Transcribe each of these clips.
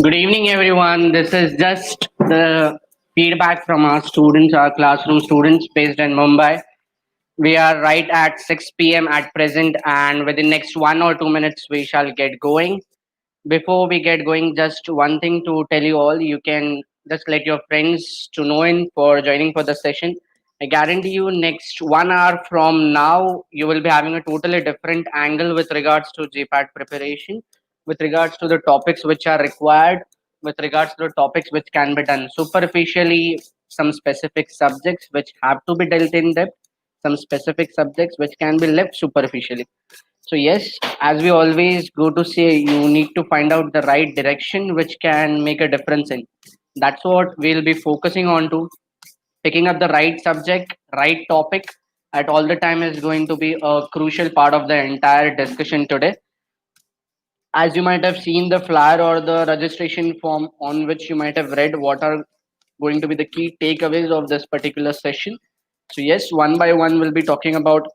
Good evening, everyone. This is just the feedback from our students, our classroom students based in Mumbai. We are right at 6 p.m. at present, and within next 1 or 2 minutes, we shall get going. Before we get going, just one thing to tell you all: you can just let your friends to know in for joining for the session. I guarantee you, next 1 hour from now, you will be having a totally different angle with regards to GPAT preparation, with regards to the topics which are required, with regards to the topics which can be done superficially, some specific subjects which have to be dealt in depth, some specific subjects which can be left superficially. So yes, as we always go to say, you need to find out the right direction which can make a difference in. That's what we'll be focusing on to. Picking up the right subject, right topic at all the time is going to be a crucial part of the entire discussion today. As you might have seen the flyer or the registration form on which you might have read what are going to be the key takeaways of this particular session. So yes, one by one we'll be talking about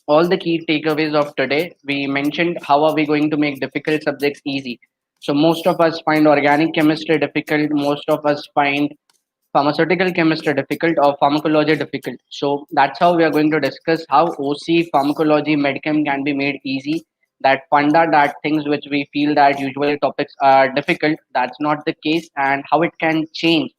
all the key takeaways of today. We mentioned how are we going to make difficult subjects easy. So most of us find organic chemistry difficult, most of us find pharmaceutical chemistry difficult or pharmacology difficult. So that's how we are going to discuss how OC, pharmacology, medicam can be made easy. That funda, that things which we feel that usually topics are difficult, that's not the case, and how it can change,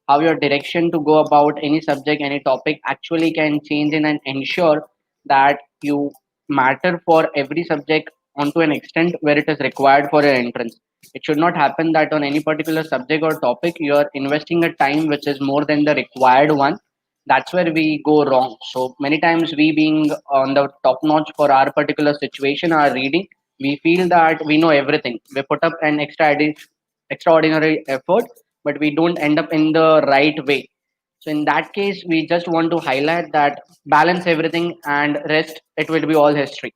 how your direction to go about any subject, any topic actually can change in and ensure that you matter for every subject onto an extent where it is required for your entrance. It should not happen that on any particular subject or topic you are investing a time which is more than the required one. That's where we go wrong. So many times we being on the top notch for our particular situation, our reading, we feel that we know everything. We put up an extraordinary effort, but we don't end up in the right way. So in that case, we just want to highlight that balance everything and rest, it will be all history.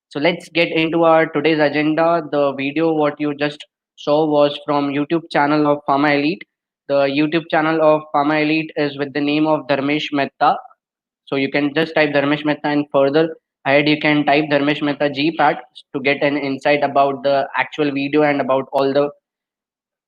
So let's get into our today's agenda. The video what you just saw was from YouTube channel of Pharma Elite. The YouTube channel of Pharma Elite is with the name of Dharmesh Mehta. So you can just type Dharmesh Mehta and further ahead you can type Dharmesh Mehta GPad to get an insight about the actual video and about all the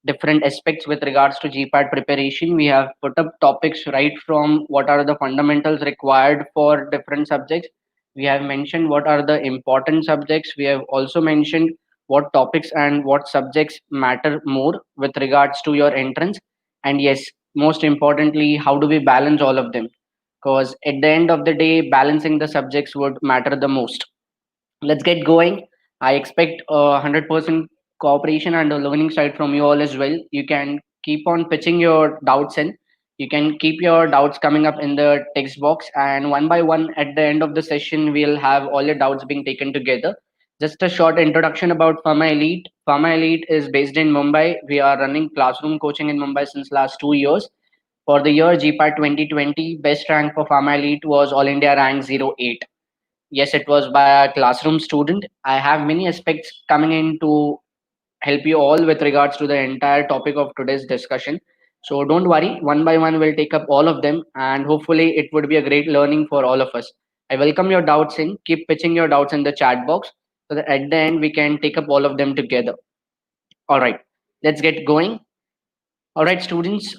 different aspects with regards to GPAD preparation. We have put up topics right from what are the fundamentals required for different subjects. We have mentioned what are the important subjects. We have also mentioned what topics and what subjects matter more with regards to your entrance. And yes, most importantly, how do we balance all of them? Because at the end of the day, balancing the subjects would matter the most. Let's get going. I expect 100% cooperation and a learning side from you all as well. You can keep on pitching your doubts in. You can keep your doubts coming up in the text box, and one by one, at the end of the session, we'll have all your doubts being taken together. Just a short introduction about Pharma Elite. Pharma Elite is based in Mumbai. We are running classroom coaching in Mumbai since last 2 years. For the year GPAT 2020, best rank for Pharma Elite was All India rank 08. Yes, it was by a classroom student. I have many aspects coming in to help you all with regards to the entire topic of today's discussion. So don't worry, one by one we'll take up all of them, and hopefully it would be a great learning for all of us. I welcome your doubts in. Keep pitching your doubts in the chat box so that at the end we can take up all of them together. All right, let's get going. All right, students,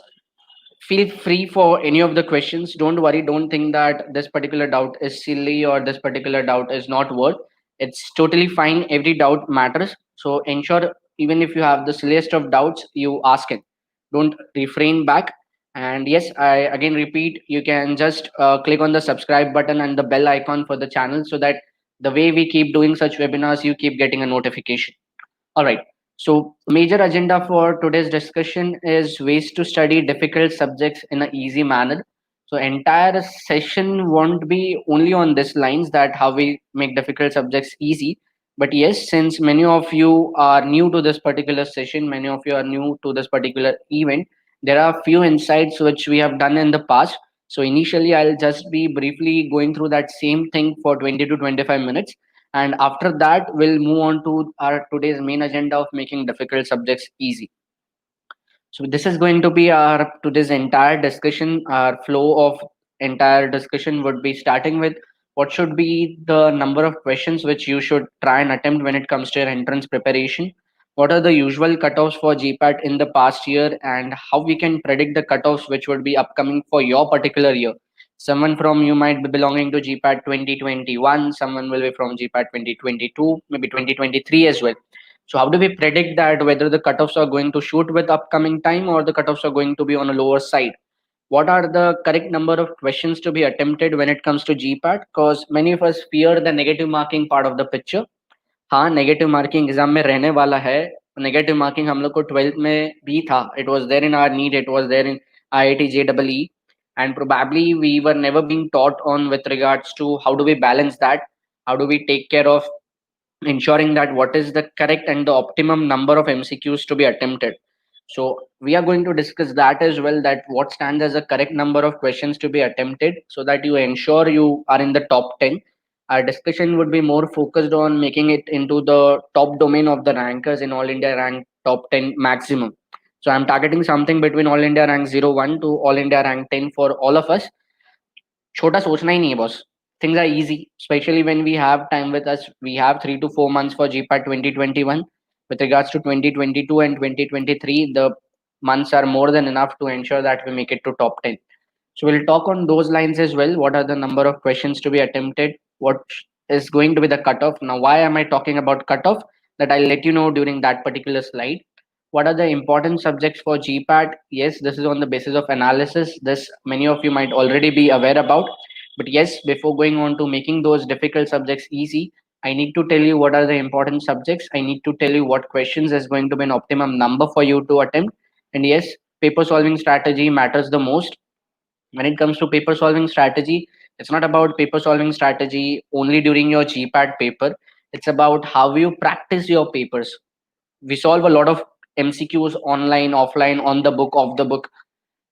feel free for any of the questions. Don't worry, don't think that this particular doubt is silly or this particular doubt is not worth. It's totally fine. Every doubt matters. So ensure even if you have the silliest of doubts, you ask it. Don't refrain back. And yes, I again repeat, you can just click on the subscribe button and the bell icon for the channel so that the way we keep doing such webinars, you keep getting a notification. All right. So, major agenda for today's discussion is ways to study difficult subjects in an easy manner. So, entire session won't be only on this lines that how we make difficult subjects easy. But yes, since many of you are new to this particular session, many of you are new to this particular event, there are few insights which we have done in the past. So, initially, I'll just be briefly going through that same thing for 20 to 25 minutes, and after that we'll move on to our today's main agenda of making difficult subjects easy. So this is going to be our today's entire discussion. Our flow of entire discussion would be starting with what should be the number of questions which you should try and attempt when it comes to your entrance preparation. what are the usual cutoffs for GPAT in the past year, and how we can predict the cutoffs which would be upcoming for your particular year. Someone from you might be belonging to GPAT 2021, someone will be from GPAT 2022, maybe 2023 as well. So how do we predict that whether the cutoffs are going to shoot with upcoming time or the cutoffs are going to be on a lower side? What are the correct number of questions to be attempted when it comes to GPAT? Because many of us fear the negative marking part of the picture. हाँ, negative marking exam में रहने वाला है. Negative marking हम लोग को 12th में भी था. It was there in our NEET, it was there in IIT JEE, and probably we were never being taught on with regards to how do we balance that, how do we take care of ensuring that what is the correct and the optimum number of MCQs to be attempted. So we are going to discuss that as well, that what stands as a correct number of questions to be attempted so that you ensure you are in the top 10. Our discussion would be more focused on making it into the top domain of the rankers in All India rank top 10 maximum. So I'm targeting something between All India rank 01 to All India rank 10 for all of us. छोटा सोचना ही नहीं है boss. Things are easy, especially when we have time with us. We have 3 to 4 months for GPAT 2021. With regards to 2022 and 2023, the months are more than enough to ensure that we make it to top 10. So we'll talk on those lines as well. What are the number of questions to be attempted? What is going to be the cutoff? Now, why am I talking about cutoff? That I'll let you know during that particular slide. What are the important subjects for GPAT? Yes, this is on the basis of analysis. This many of you might already be aware about. But yes, before going on to making those difficult subjects easy, I need to tell you what are the important subjects. I need to tell you what questions is going to be an optimum number for you to attempt. And yes, paper solving strategy matters the most. When it comes to paper solving strategy, it's not about paper solving strategy only during your GPAT paper. It's about how you practice your papers. We solve a lot of MCQs online, offline, on the book, off the book.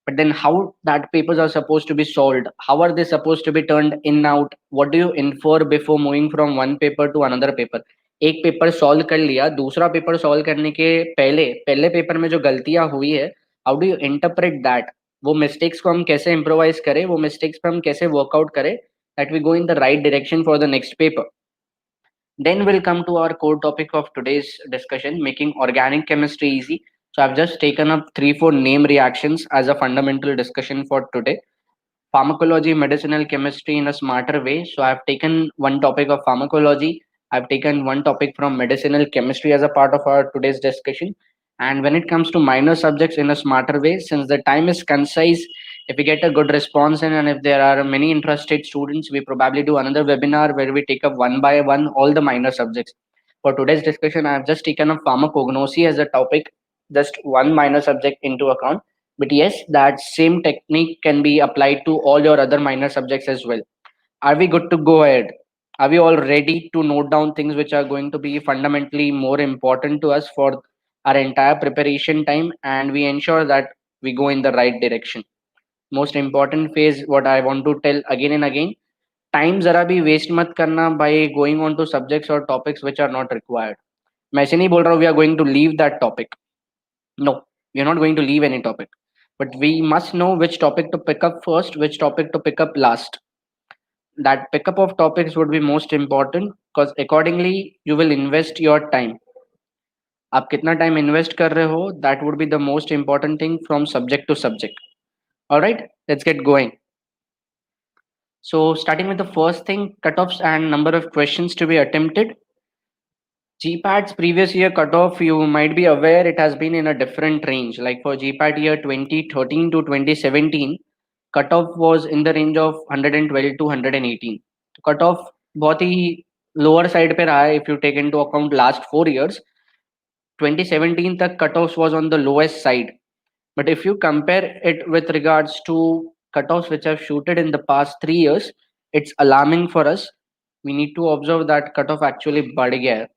But then how that papers are supposed to be solved? How are they supposed to be turned in out? What do you infer before moving from one paper to another paper? एक paper solve कर लिया, दूसरा paper solve करने के पहले पहले paper में जो गलतियां हुई है, how do you interpret that? वो मिस्टेक्स को हम कैसे इम्प्रोवाइज करें, वो मिस्टेक्स पे हम कैसे वर्कआउट करें, that we go in the right direction for the next paper. Then we'll come to our core topic of today's discussion, making organic chemistry easy. So I've just taken up 3 4 name reactions as a fundamental discussion for today. Pharmacology, medicinal chemistry in a smarter way. So I've taken one topic of pharmacology. I've taken one topic from medicinal chemistry as a part of our today's discussion. And when it comes to minor subjects in a smarter way, since the time is concise, if we get a good response in, and if there are many interested students, we probably do another webinar where we take up one by one all the minor subjects. For today's discussion, I have just taken up pharmacognosy as a topic, just one minor subject into account. But yes, that same technique can be applied to all your other minor subjects as well. Are we good to go ahead? Are we all ready to note down things which are going to be fundamentally more important to us for our entire preparation time, and we ensure that we go in the right direction? Most important phase, what I want to tell again and again, time जरा भी waste मत करना by going on to subjects or topics which are not required. मैं ऐसे नहीं बोल रहा हूँ we are going to leave that topic. No, we are not going to leave any topic. But we must know which topic to pick up first, which topic to pick up last. That pickup of topics would be most important because accordingly you will invest your time. आप कितना time invest कर रहे हो, that would be the most important thing from subject to subject. All right, let's get going. So starting with the first thing, cutoffs and number of questions to be attempted. GPAT's previous year cutoff, you might be aware it has been in a different range. Like for GPAT year 2013 to 2017, cutoff was in the range of 112 to 118. Cutoff बहुत ही lower side पे रहा है if you take into account last 4 years. 2017 तक cutoffs was on the lowest side. But if you compare it with regards to cutoffs which have shooted in the past 3 years, it's alarming for us. We need to observe that cutoff actually बढ़ गया है.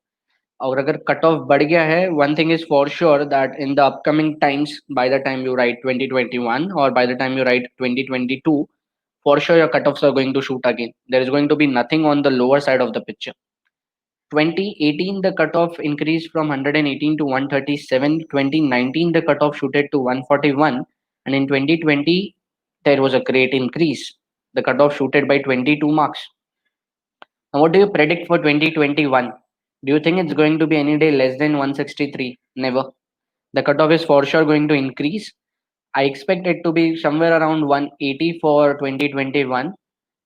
और अगर cut off बढ़ गया है, one thing is for sure that in the upcoming times, by the time you right 2021 or by the time you write 2022, for sure your cutoffs are going to shoot again. There is going to be nothing on the lower side of the picture. 2018 the cutoff increased from 118 to 137. 2019 the cutoff shooted to 141, and in 2020 there was a great increase. The cutoff shooted by 22 marks. Now what do you predict for 2021? Do you think it's going to be any day less than 163? Never. The cutoff is for sure going to increase. I expect it to be somewhere around 180 for 2021.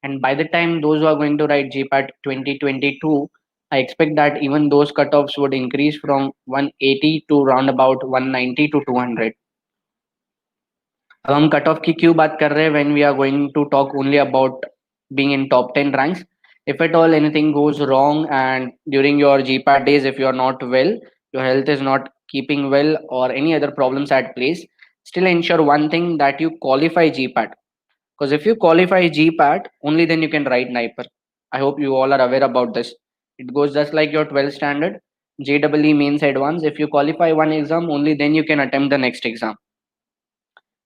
And by the time those who are going to write GPAT 2022, I expect that even those cutoffs would increase from 180 to round about 190 to 200. अब हम cut off की क्यों बात कर रहे हैं when we are going to talk only about being in top 10 ranks. If at all anything goes wrong and during your GPAT days, if you are not well, your health is not keeping well, or any other problems at place, still ensure one thing, that you qualify GPAT. Because if you qualify GPAT, only then you can write Niper. I hope you all are aware about this. It goes just like your 12th standard, JEE means advanced. If you qualify one exam, only then you can attempt the next exam.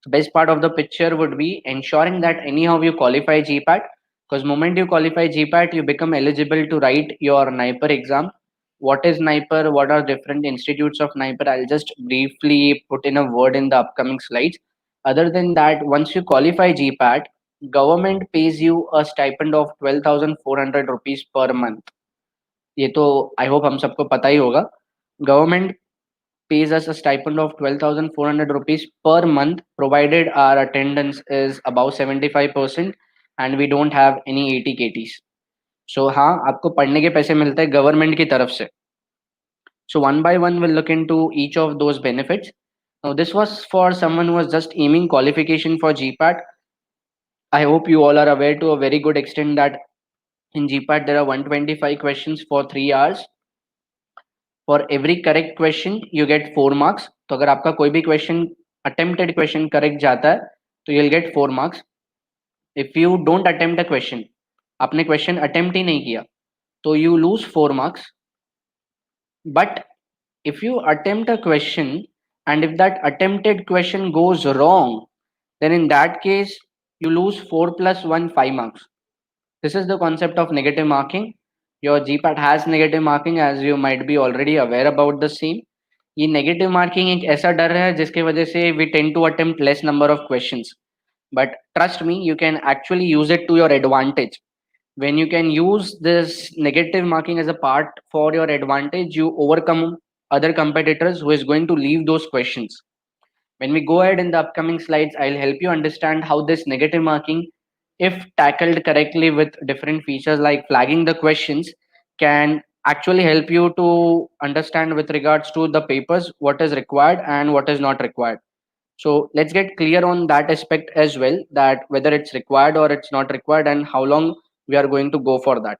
The best part of the picture would be ensuring that anyhow you qualify GPAT, because moment you qualify GPAT, you become eligible to write your Niper exam. What is Niper? What are different institutes of Niper? I'll just briefly put in a word in the upcoming slides. Other than that, once you qualify GPAT, government pays you a stipend of 12,400 rupees per month. ये तो I hope हम सबको पता ही होगा. Government pays us a stipend of 12,400 rupees per month, provided our attendance is above 75% and we don't have any 80 KTs. So हाँ, आपको पढ़ने के पैसे मिलते हैं गवर्नमेंट की तरफ से. So one by one we'll look into each of those benefits. Now this was for someone who was just aiming qualification for GPAT. I hope you all are aware to a very good extent that in GPAT there are 125 questions for 3 hours. For every correct question you get 4 marks. तो अगर आपका कोई भी question attempted question correct जाता है तो you will get 4 marks. If you don't attempt a question, आपने question attempt ही नहीं किया, तो you lose 4 marks. But if you attempt a question and if that attempted question goes wrong, then in that case you lose 4 plus 1 5 marks. This is the concept of negative marking. Your GPAT has negative marking, as you might be already aware about the same. ये negative marking एक ऐसा डर है जिसके वजह से we tend to attempt less number of questions. But trust me, you can actually use it to your advantage. When you can use this negative marking as a part for your advantage, you overcome other competitors who is going to leave those questions. When we go ahead in the upcoming slides, I'll help you understand how this negative marking, if tackled correctly with different features like flagging the questions, can actually help you to understand with regards to the papers what is required and what is not required. So let's get clear on that aspect as well, that whether it's required or it's not required and how long we are going to go for that.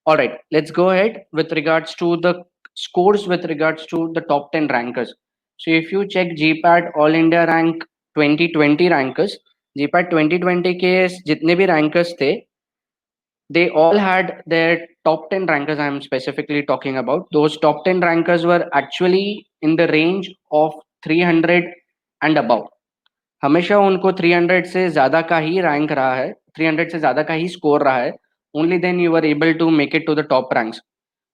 All right, let's go ahead with regards to the scores with regards to the top 10 rankers. So if you check GPAT All India Rank 2020 rankers, GPAT 2020 के जितने भी rankers थे, they all had their top 10 rankers. I am specifically talking about. Those top 10 rankers were actually in the range of 300 and above. हमेशा उनको 300 से ज़्यादा का ही rank रहा है, 300 से ज़्यादा का ही स्कोर रहा है. Only then you were able to make it to the top ranks.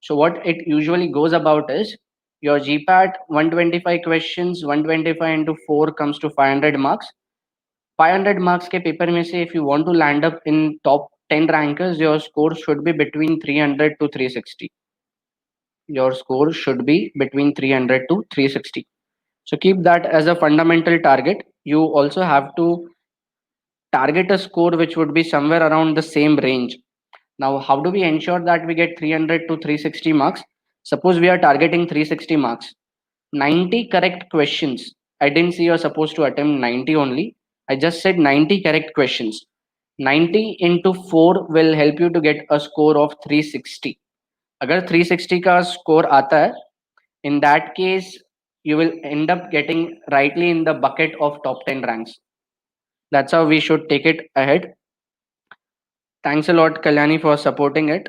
So what it usually goes about is your GPAT 125 questions, 125 into 4 comes to 500 marks. 500 marks के पेपर में से if you want to land up in top 10 rankers, your score should be between 300 to 360. Your score should be between 300 to 360. So keep that as a fundamental target. You also have to target a score which would be somewhere around the same range. Now, how do we ensure that we get 300 to 360 marks? Suppose we are targeting 360 marks. 90 correct questions. I didn't say you're supposed to attempt 90 only. I just said 90 correct questions. 90 into 4 will help you to get a score of 360. अगर 360 का score आता है, in that case, you will end up getting rightly in the bucket of top 10 ranks. That's how we should take it ahead. Thanks a lot, Kalyani, for supporting it.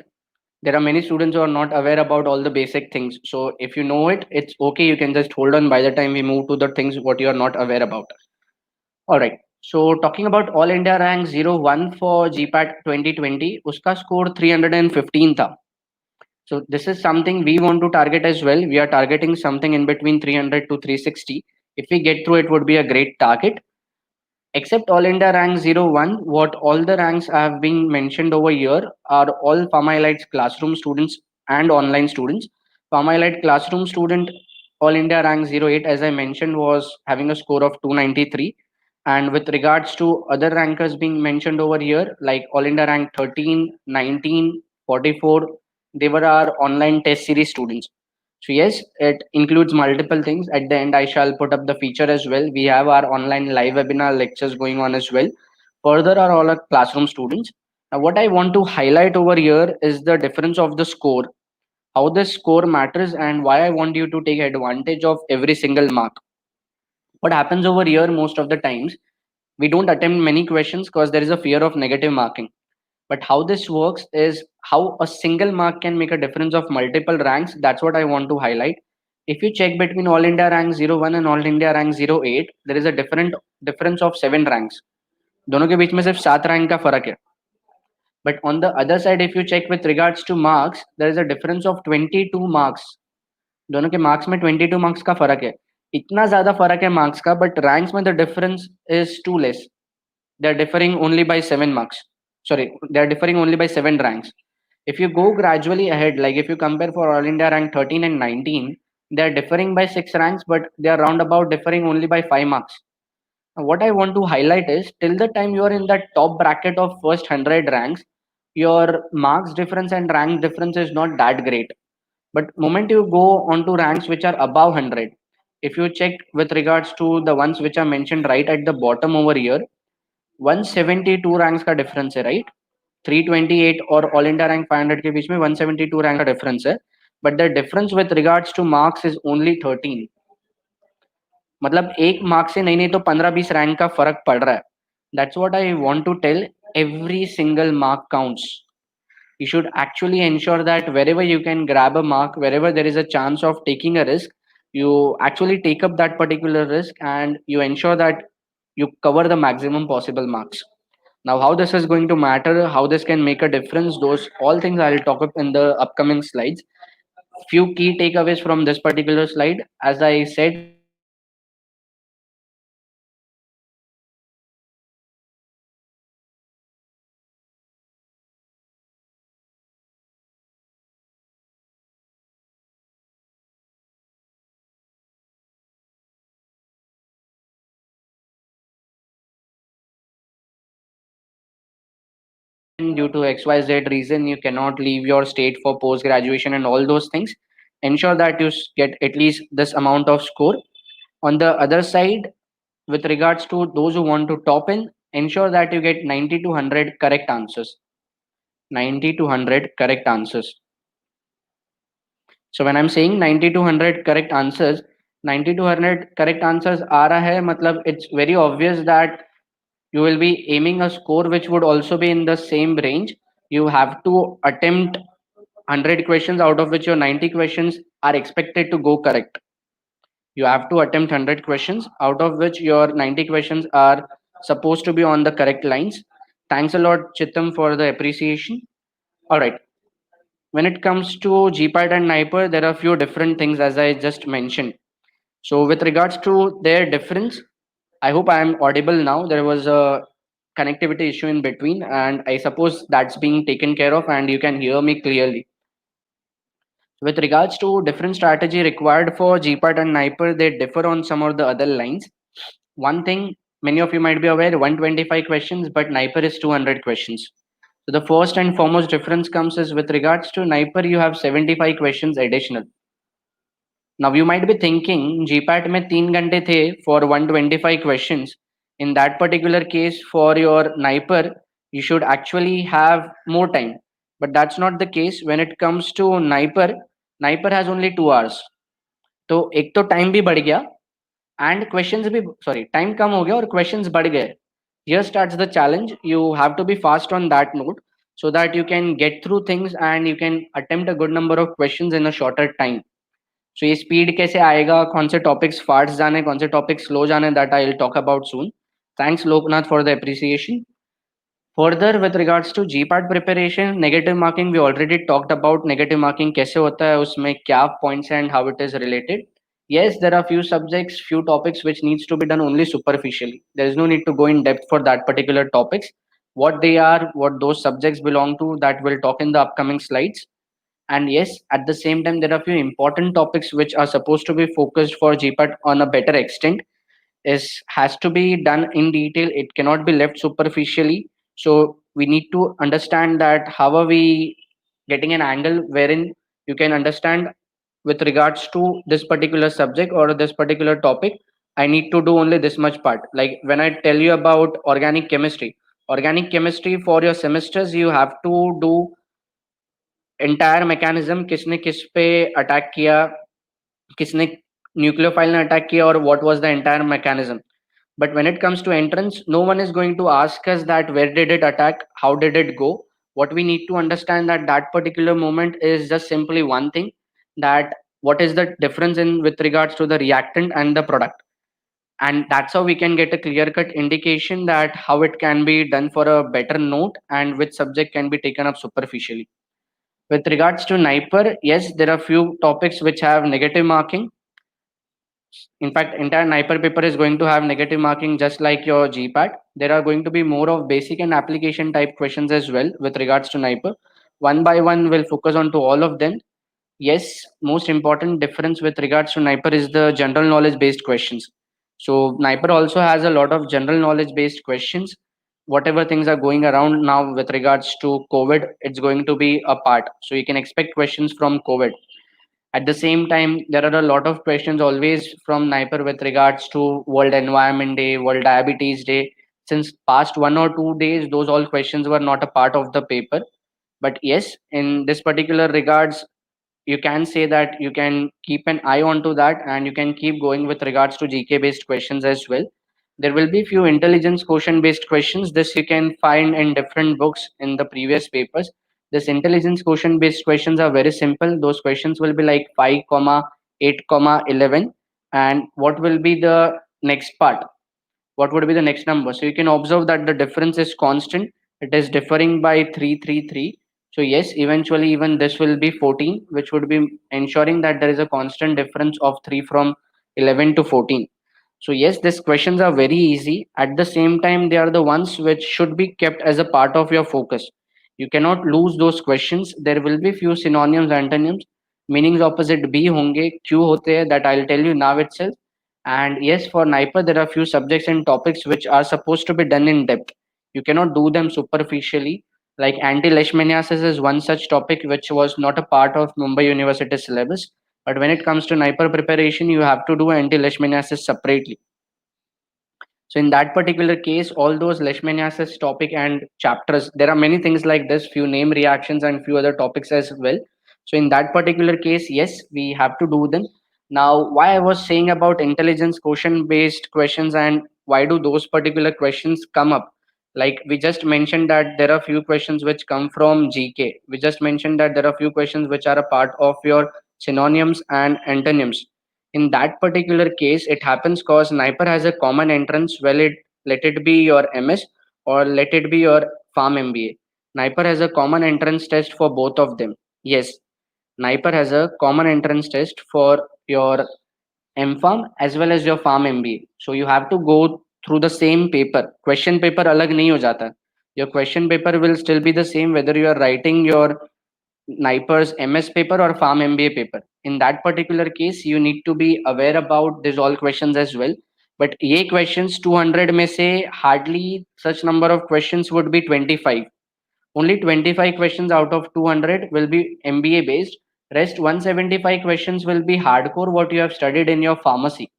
There are many students who are not aware about all the basic things. So if you know it, it's okay. You can just hold on by the time we move to the things what you are not aware about. All right. So talking about All India rank 01 for GPAT 2020, uska score 315 tha. So this is something we want to target as well. We are targeting something in between 300 to 360. If we get through, it would be a great target. Except All India rank 01, what all the ranks have been mentioned over here are all Pharmaelite's classroom students and online students. Pharmaelite classroom student All India rank 08, as I mentioned, was having a score of 293. And with regards to other rankers being mentioned over here, like All India rank 13, 19, 44, they were our online test series students. So yes, it includes multiple things. At the end, I shall put up the feature as well. We have our online live webinar lectures going on as well. Further are all our classroom students. Now, what I want to highlight over here is the difference of the score, how the score matters, and why I want you to take advantage of every single mark. What happens over here most of the times, we don't attempt many questions because there is a fear of negative marking. But how this works is how a single mark can make a difference of multiple ranks. That's what I want to highlight. If you check between All India rank 01 and All India rank 08, there is a different difference of 7 ranks. दोनों के बीच में सिर्फ 7 rank का फर्क है. But on the other side, if you check with regards to marks, there is a difference of 22 marks. दोनों के marks में 22 मार्क्स का फर्क है. इतना ज्यादा फर्क है मार्क्स का, बट रैंक्स में the difference is too less. They are differing only by 7 marks. Sorry, they are differing only by 7 ranks. If you go gradually ahead, like if you compare for All India rank 13 and 19, they are differing by 6 ranks, but they are roundabout differing only by 5 marks. Now, what I want to highlight is till the time you are in that top bracket of first 100 ranks, your marks difference and rank difference is not that great. But moment you go on to ranks which are above 100, if you check with regards to the ones which are mentioned right at the bottom over here, 172 ranks का difference है, right. 328 और all India rank 500 के बीच में 172 rank का difference है. But the difference with regards two marks is only 13. मतलब एक mark से नहीं नहीं तो 15-20 रैंक का फर्क पड़ रहा है. That's what I want to tell. Every single mark counts. You should actually ensure that wherever you can grab a mark, wherever there is a chance of taking a risk, you actually take up that particular risk and you ensure that you cover the maximum possible marks. Now, how this is going to matter, how this can make a difference, those all things I'll talk up in the upcoming slides. Few key takeaways from this particular slide. As I said, All India rank 13 and 19 students have scored 293, and with regards to All India rank 08, they have scored 293. Now, what I want to highlight over here is how this score matters and how this can make a difference of multiple ranks. Suppose you are a student due to XYZ reason, you cannot leave your state for post graduation and all those things. Ensure that you get at least this amount of score. On the other side, with regards to those who want to top in, ensure that you get 90 to 100 correct answers. 90 to 100 correct answers. So when I'm saying 90 to 100 correct answers, 90 to 100 correct answers आ रहा है, मतलब it's very obvious that you will be aiming a score which would also be in the same range. You have to attempt 100 questions, out of which your 90 questions are expected to go correct. You have to attempt 100 questions, out of which your 90 questions are supposed to be on the correct lines. Thanks a lot, Chitam, for the appreciation. All right. When it comes to Gpat and Niper, there are a few different things as I just mentioned. So with regards to their difference, I hope I am audible now. There was a connectivity issue in between, and I suppose that's being taken care of and you can hear me clearly. With regards to different strategy required for GPAT and Niper, they differ on some of the other lines. One thing many of you might be aware, 125 questions, but Niper is 200 questions. So the first and foremost difference comes is with regards to Niper, you have 75 questions additional. Now you might be thinking GPAT में 3 घंटे थे for 125 questions. In that particular case, for your Niper, you should actually have more time. But that's not the case. When it comes to Niper, Niper has only 2 hours. तो एक तो time भी बढ़ गया and questions भी, sorry, time कम हो गया और क्वेश्चंस बढ़ गए. Here starts the challenge. You have to be fast on that note so that you can get through things and you can attempt a good number of questions in a shorter time. So ये speed कैसे आएगा, कौन से topics fast जाने, कौन से topics slow जाने, that I will talk about soon. Thanks Loknath for the appreciation. Further, with regards to GPAT preparation, negative marking, we already talked about negative marking कैसे होता है, उसमें क्या points and how it is related. Yes, there are few subjects, few topics which needs to be done only superficially. There is no need to go in depth for that particular topics. What they are, what those subjects belong to, that we'll talk in the upcoming slides. And yes, at the same time, there are few important topics which are supposed to be focused for GPAT on a better extent. Is has to be done in detail. It cannot be left superficially. So we need to understand that how are we getting an angle wherein you can understand with regards to this particular subject or this particular topic. I need to do only this much part. Like when I tell you about organic chemistry for your semesters, you have to do entire mechanism, किसने किस पे attack किया, किसने nucleophile ने attack किया, और what was the entire mechanism. But when it comes to entrance, no one is going to ask us that where did it attack, how did it go. What we need to understand that that particular moment is just simply one thing, that what is the difference in with regards to the reactant and the product. And that's how we can get a clear cut indication that how it can be done for a better note and which subject can be taken up superficially. With regards to Niper, yes, there are few topics which have negative marking. In fact, entire Niper paper is going to have negative marking just like your GPAT. There are going to be more of basic and application type questions as well with regards to Niper. One by one, we'll focus on to all of them. Yes, most important difference with regards to Niper is the general knowledge based questions. So Niper also has a lot of general knowledge based questions. Whatever things are going around now with regards to COVID, it's going to be a part. So you can expect questions from COVID. At the same time, there are a lot of questions always from Niper with regards to World Environment Day, World Diabetes Day. Since past 1 or 2 days, those all questions were not a part of the paper. But yes, in this particular regards, you can say that you can keep an eye onto that and you can keep going with regards to GK based questions as well. There will be few intelligence quotient based questions. This you can find in different books in the previous papers. This intelligence quotient based questions are very simple. Those questions will be like 5 comma 8 comma 11, and what will be the next part, what would be the next number. So you can observe that the difference is constant. It is differing by 333. So yes, eventually even this will be 14, which would be ensuring that there is a constant difference of 3 from 11 to 14. So yes, these questions are very easy. At the same time, they are the ones which should be kept as a part of your focus. You cannot lose those questions. There will be few synonyms, antonyms, meanings opposite be honge, क्यों होते हैं, that I'll tell you now itself. And yes, for Niper, there are few subjects and topics which are supposed to be done in depth. You cannot do them superficially. Like anti-leishmaniasis is one such topic which was not a part of Mumbai University syllabus. But when it comes to Niper preparation, you have to do anti-leishmaniasis separately. So in that particular case, all those leishmaniasis topic and chapters, there are many things like this, few name reactions and few other topics as well. So in that particular case, yes, we have to do them. Now, why I was saying about intelligence quotient based questions and why do those particular questions come up? Like we just mentioned that there are few questions which come from GK. We just mentioned that there are few questions which are a part of your synonyms and antonyms. In that particular case, it happens cause Niper has a common entrance. Well, it let it be your MS or let it be your Pharm MBA. Niper has a common entrance test for both of them. Yes, Niper has a common entrance test for your MPharm as well as your Pharm MBA. So you have to go through the same paper. Question paper alag nahi ho jata. Your question paper will still be the same whether you are writing your Niper's MS paper or Pharm MBA paper. In that particular case, you need to be aware about these all questions as well. But ये questions 200 में से hardly such number of questions would be 25. Only 25 questions out of 200 will be MBA based. Rest 175 questions will be hardcore what you have studied in your pharmacy.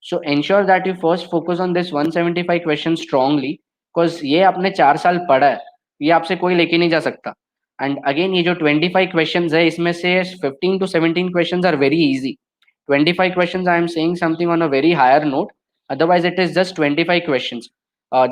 So ensure that you first focus on this 175 questions strongly, because ये आपने 4 साल पढ़ा है, ये आपसे कोई लेके नहीं जा सकता. एंड अगेन ये जो 25 क्वेश्चंस है इसमें से 15 to 17 questions are very easy. 25 questions I am saying something on a very higher note, otherwise it is just 25 questions.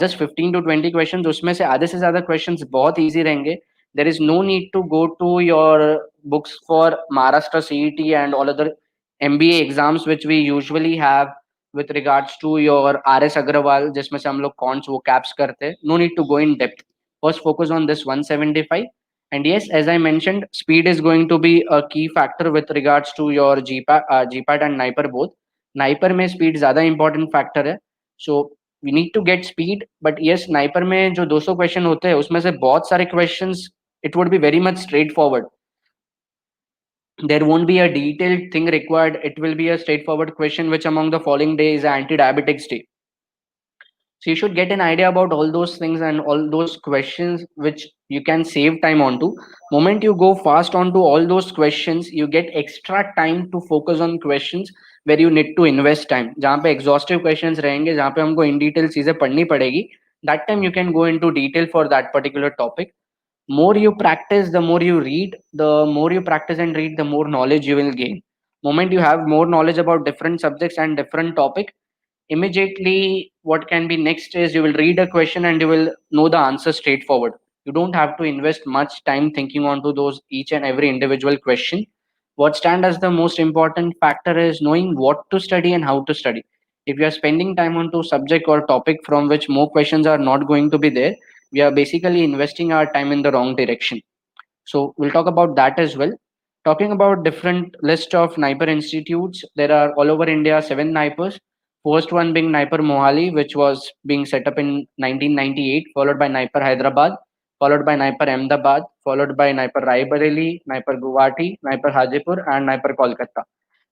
Just 15 to 20 questions, उसमें से आधे से ज्यादा क्वेश्चंस बहुत इजी रहेंगे. There is no need to go to your books for Maharashtra CET and all other MBA exams which we usually have with regards to your RS Agrawal, जिसमें से हम लोग कॉन्स वो कैप्स करते हैं. No need to go in depth. First focus on this 175. And yes, as I mentioned, speed is going to be a key factor with regards to your GPAT and Niper both. Niper में speed ज़्यादा important factor है. So we need to get speed. But yes, Niper में जो 200 question होते हैं उसमें से बहुत सारे questions it would be very much straightforward. There won't be a detailed thing required. It will be a straightforward question, which among the following day is anti-diabetics day. So you should get an idea about all those things and all those questions which you can save time onto. Moment you go fast onto all those questions, you get extra time to focus on questions where you need to invest time. जहाँ पे exhaustive questions रहेंगे, जहाँ पे हमको in detail चीजें पढ़नी पड़ेगी, that time you can go into detail for that particular topic. More you practice, the more you read, the more you practice and read, the more knowledge you will gain. Moment you have more knowledge about different subjects and different topic, immediately what can be next is you will read a question and you will know the answer straightforward. You don't have to invest much time thinking onto those each and every individual question. What stand as the most important factor is knowing what to study and how to study. If you are spending time onto subject or topic from which more questions are not going to be there, we are basically investing our time in the wrong direction. So we'll talk about that as well. Talking about different list of Niper institutes, there are all over India 7 Nipers. First one being Niper Mohali, which was being set up in 1998, followed by Niper Hyderabad, followed by Niper Ahmedabad, followed by Niper Raebareli, Niper Guwahati, Niper Hajipur, and Niper Kolkata.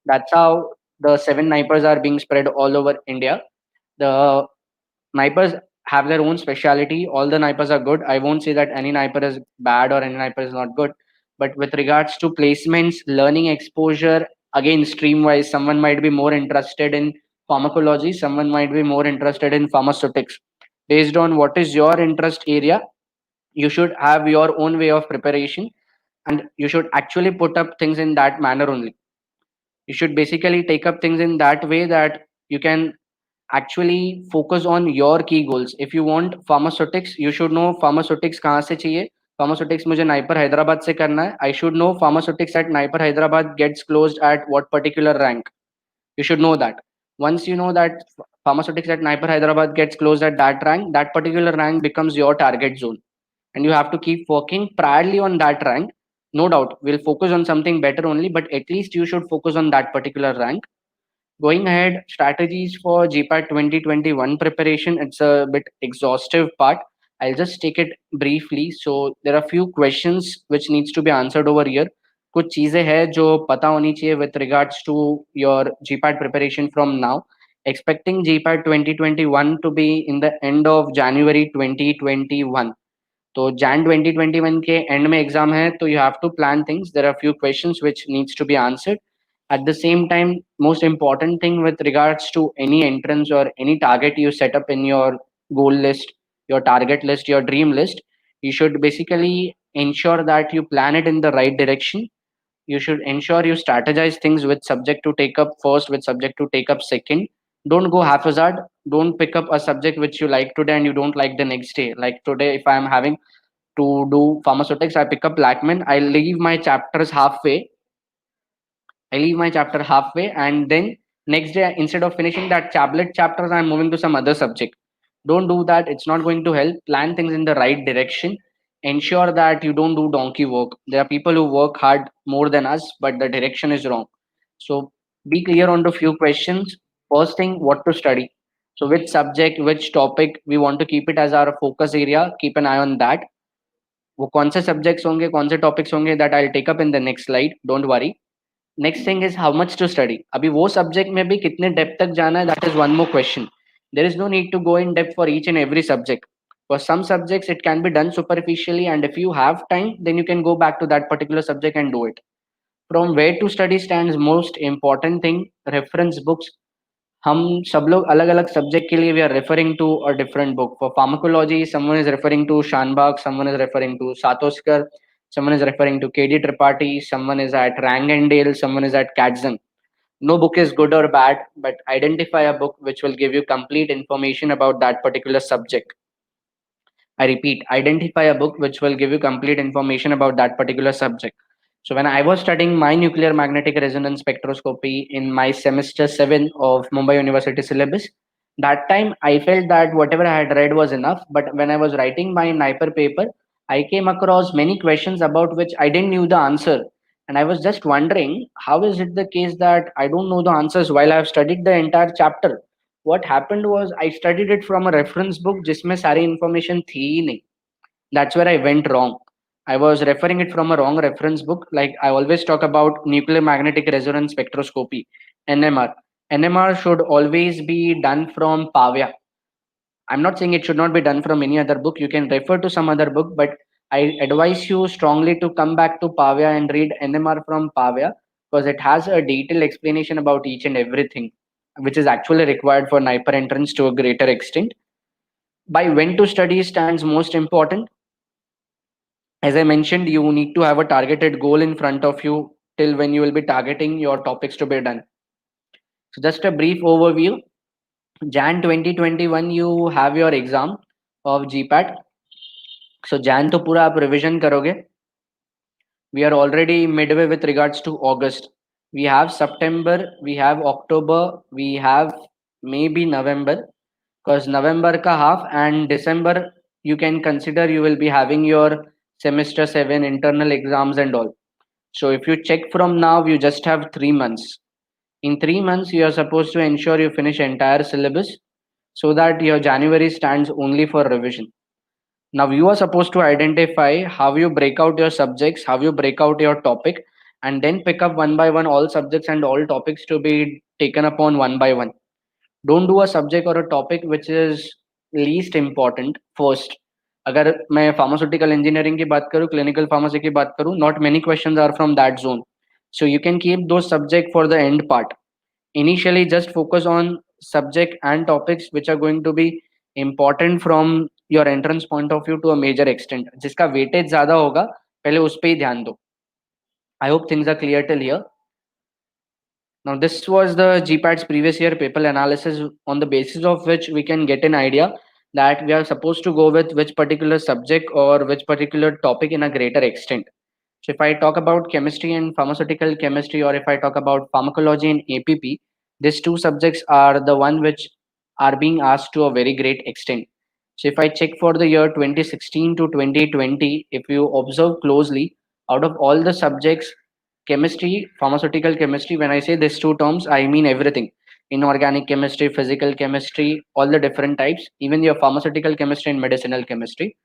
That's how the 7 Nipers are being spread all over India. The Nipers have their own speciality. All the Nipers are good. I won't say that any Niper is bad or any Niper is not good. But with regards to placements, learning exposure, again, stream wise, someone might be more interested in pharmacology, someone might be more interested in pharmaceutics. Based on what is your interest area, you should have your own way of preparation and you should actually put up things in that manner only. You should basically take up things in that way that you can actually focus on your key goals. If you want pharmaceutics, you should know pharmaceutics कहाँ से चाहिए. Pharmaceutics मुझे NIPER Hyderabad से करना है. I should know pharmaceutics at NIPER Hyderabad gets closed at what particular rank. You should know that. Once you know that pharmaceutics at NIPER hyderabad gets closed at that rank, that particular rank becomes your target zone and you have to keep working priorly on that rank. No doubt we'll focus on something better only, but at least you should focus on that particular rank. Going ahead, strategies for GPAT 2021 preparation. It's a bit exhaustive part. I'll just take it briefly. So there are few questions which needs to be answered over here. कुछ चीजें हैं जो पता होनी चाहिए with regards to your GPAT preparation from now. Expecting GPAT 2021 to be in the end of January 2021. तो Jan 2021 के end में exam है, तो you have to plan things. There are few questions which needs to be answered. At the same time, most important thing with regards to any entrance or any target you set up in your goal list, your target list, your dream list, you should basically ensure that you plan it in the right direction. You should ensure you strategize things with subject to take up first, with subject to take up second. Don't go haphazard. Don't pick up a subject which you like today and you don't like the next day. Like today, if I'm having to do pharmaceutics, I pick up Blackman. I leave my chapters halfway. I leave my chapter halfway, and then next day, instead of finishing that tablet chapters, I'm moving to some other subject. Don't do that. It's not going to help. Plan things in the right direction. Ensure that you don't do donkey work. There are people who work hard more than us, but the direction is wrong. So be clear on the few questions. First thing, what to study. So which subject, which topic we want to keep it as our focus area. Keep an eye on that. वो कौन से subjects होंगे, कौन से topics होंगे, that I'll take up in the next slide. Don't worry. Next thing is how much to study. अभी वो subject में भी कितने depth तक जाना है, that is one more question. There is no need to go in depth for each and every subject. For some subjects it can be done superficially, and if you have time then you can go back to that particular subject and do it. From where to study stands most important thing, reference books. हम सब लोग अलग अलग subject के लिए we are referring to a different book. For pharmacology someone is referring to Shanbhag, someone is referring to Satoskar, someone is referring to KD Tripathi, someone is at Rangendale, someone is at Katzan. No book is good or bad, but identify a book which will give you complete information about that particular subject. I repeat, identify a book which will give you complete information about that particular subject. So when I was studying my nuclear magnetic resonance spectroscopy in my semester 7 of Mumbai University syllabus, that time I felt that whatever I had read was enough. But when I was writing my Niper paper, I came across many questions about which I didn't knew the answer. And I was just wondering, how is it the case that I don't know the answers while I have studied the entire chapter? What happened was I studied it from a reference book जिसमें सारी information थी ही नहीं. That's where I went wrong. I was referring it from a wrong reference book. Like I always talk about nuclear magnetic resonance spectroscopy, NMR. NMR should always be done from PAVIA. I'm not saying it should not be done from any other book. You can refer to some other book, but I advise you strongly to come back to PAVIA and read NMR from PAVIA because it has a detailed explanation about each and everything, which is actually required for Niper entrance to a greater extent. By when to study stands most important. As I mentioned, you need to have a targeted goal in front of you till when you will be targeting your topics to be done. So just a brief overview. Jan 2021 you have your exam of GPAT. So Jan to पूरा आप revision करोगे. We are already midway with regards to August. We have September, we have October, we have maybe November. Because November ka half and December you can consider you will be having your semester 7 internal exams and all. So if you check from now, you just have 3 months. In 3 months, you are supposed to ensure you finish entire syllabus so that your January stands only for revision. Now you are supposed to identify how you break out your subjects, how you break out your topic, and then pick up one by one all subjects and all topics to be taken upon one by one. Don't do a subject or a topic which is least important first. अगर मैं pharmaceutical engineering की बात करूँ, clinical pharmacy की बात करूँ, not many questions are from that zone. So you can keep those subject for the end part. Initially, just focus on subject and topics which are going to be important from your entrance point of view to a major extent. जिसका weightage ज़्यादा होगा, पहले उस पे ही ध्यान दो. I hope things are clear till here. Now, this was the GPAD's previous year paper analysis on the basis of which we can get an idea that we are supposed to go with which particular subject or which particular topic in a greater extent. So if I talk about chemistry and pharmaceutical chemistry, or if I talk about pharmacology and APP, these two subjects are the one which are being asked to a very great extent. So if I check for the year 2016 to 2020, if you observe closely, out of all the subjects, chemistry, pharmaceutical chemistry, when I say these two terms, I mean everything. Inorganic chemistry, physical chemistry, all the different types, even your pharmaceutical chemistry and medicinal chemistry.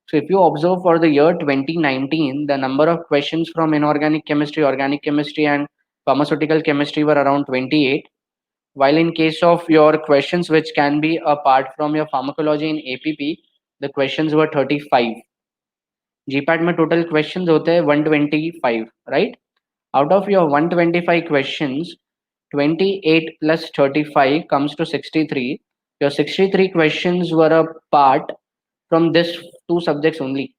So if you observe for the year 2019, the number of questions from inorganic chemistry, organic chemistry, and pharmaceutical chemistry were around 28. While in case of your questions, which can be apart from your pharmacology and APP, the questions were 35. GPAT में total questions होते हैं 125, right? Out of your 125 questions, 28 plus 35 comes to 63. Your 63 questions were a part from this two subjects only.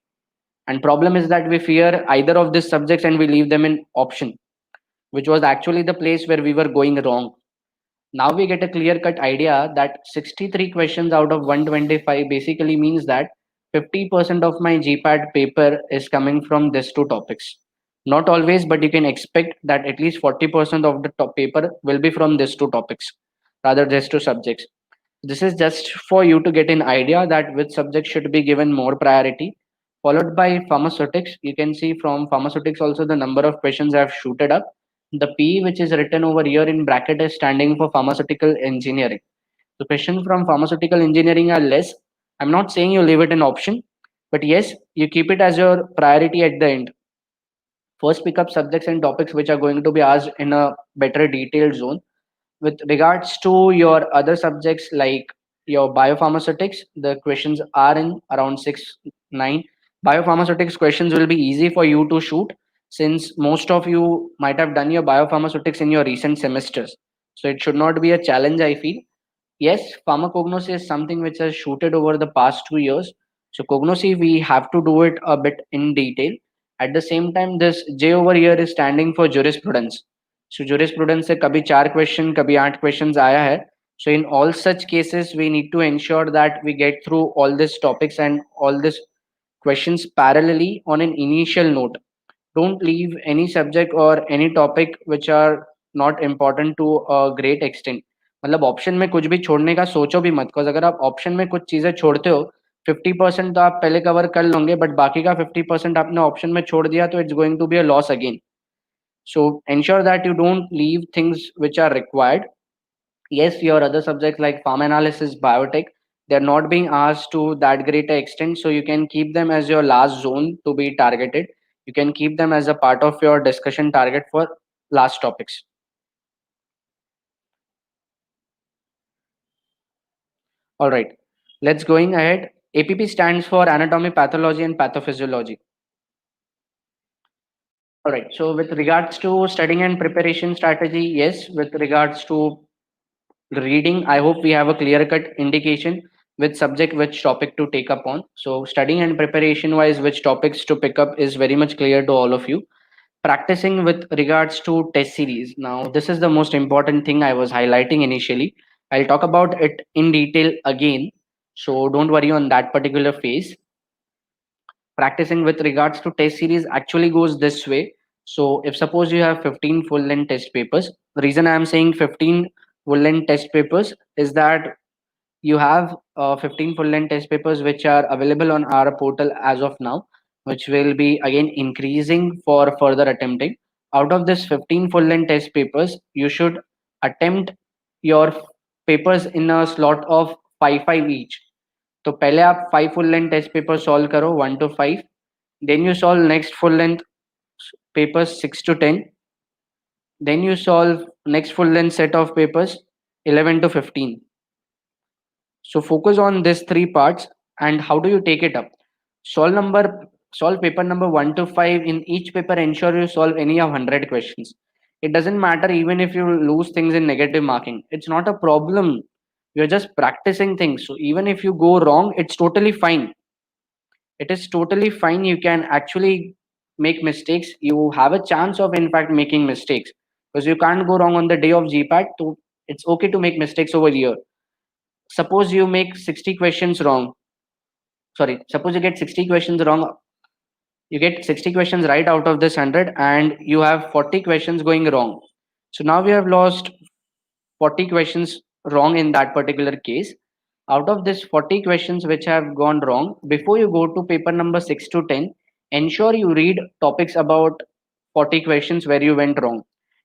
And problem is that we fear either of these subjects and we leave them in option, which was actually the place where we were going wrong. Now we get a clear cut idea that 63 questions out of 125 basically means that 50% of my GPAD paper is coming from these two topics. Not always, but you can expect that at least 40% of the top paper will be from these two topics, rather these two subjects. This is just for you to get an idea that which subject should be given more priority. Followed by pharmaceutics, you can see from pharmaceutics also the number of questions have shooted up. The P which is written over here in bracket is standing for pharmaceutical engineering. The questions from pharmaceutical engineering are less. I'm not saying you leave it an option, but yes, you keep it as your priority at the end. First pick up subjects and topics which are going to be asked in a better detailed zone. With regards to your other subjects like your biopharmaceutics, the questions are in around 6 9. Biopharmaceutics questions will be easy for you to shoot since most of you might have done your biopharmaceutics in your recent semesters, so it should not be a challenge, I feel. Yes, pharmacognosy is something which has shooted over the past 2 years. So cognosy, we have to do it a bit in detail. At the same time, this J over here is standing for jurisprudence. So jurisprudence से कभी 4 question, कभी 8 questions आया है. So in all such cases, we need to ensure that we get through all these topics and all these questions parallelly on an initial note. Don't leave any subject or any topic which are not important to a great extent. मतलब option में कुछ भी छोड़ने का सोचो भी मत, because अगर आप ऑप्शन में कुछ चीजें छोड़ते हो 50% तो आप पहले कवर कर लोगे, बट बाकी का 50% आपने ऑप्शन में छोड़ दिया तो it's going to be a loss again. So ensure that you don't leave things which are required. Yes, your other subjects like farm analysis, biotech, They're not being asked to that greater extent, so you can keep them as your last zone to be targeted. You can keep them as a part of your discussion target for last topics. All right, let's going ahead. APP stands for anatomy, pathology, and pathophysiology. All right, so with regards to studying and preparation strategy, yes, with regards to reading, I hope we have a clear cut indication which subject, which topic to take up on. So, studying and preparation wise, which topics to pick up is very much clear to all of you. Practicing with regards to test series. Now, this is the most important thing I was highlighting initially. I'll talk about it in detail again. So, don't worry on that particular phase. Practicing with regards to test series actually goes this way. So, if suppose you have 15 full length test papers, the reason I am saying 15 full length test papers is that you have 15 full length test papers which are available on our portal as of now, which will be again increasing for further attempting. Out of this 15 full length test papers, you should attempt your papers in a slot of 5 each. तो पहले आप 5 full length test papers solve करो 1 to 5, then you solve next full length papers 6 to 10, then you solve next full length set of papers 11 to 15. So focus on these three parts. And how do you take it up? Solve number Solve paper number 1 to 5. In each paper, ensure you solve any of 100 questions. It doesn't matter even if you lose things in negative marking. It's not a problem. You're just practicing things. So even if you go wrong, it's totally fine. It is totally fine. You can actually make mistakes. You have a chance of in fact making mistakes because you can't go wrong on the day of GPAT. So it's okay to make mistakes over here. Suppose you make 60 questions wrong. Sorry, suppose you get 60 questions wrong. You get 60 questions right out of this 100 and you have 40 questions going wrong. So now we have lost 40 questions wrong in that particular case. Out of this 40 questions which have gone wrong, before you go to paper number 6 to 10, ensure you read topics about 40 questions where you went wrong.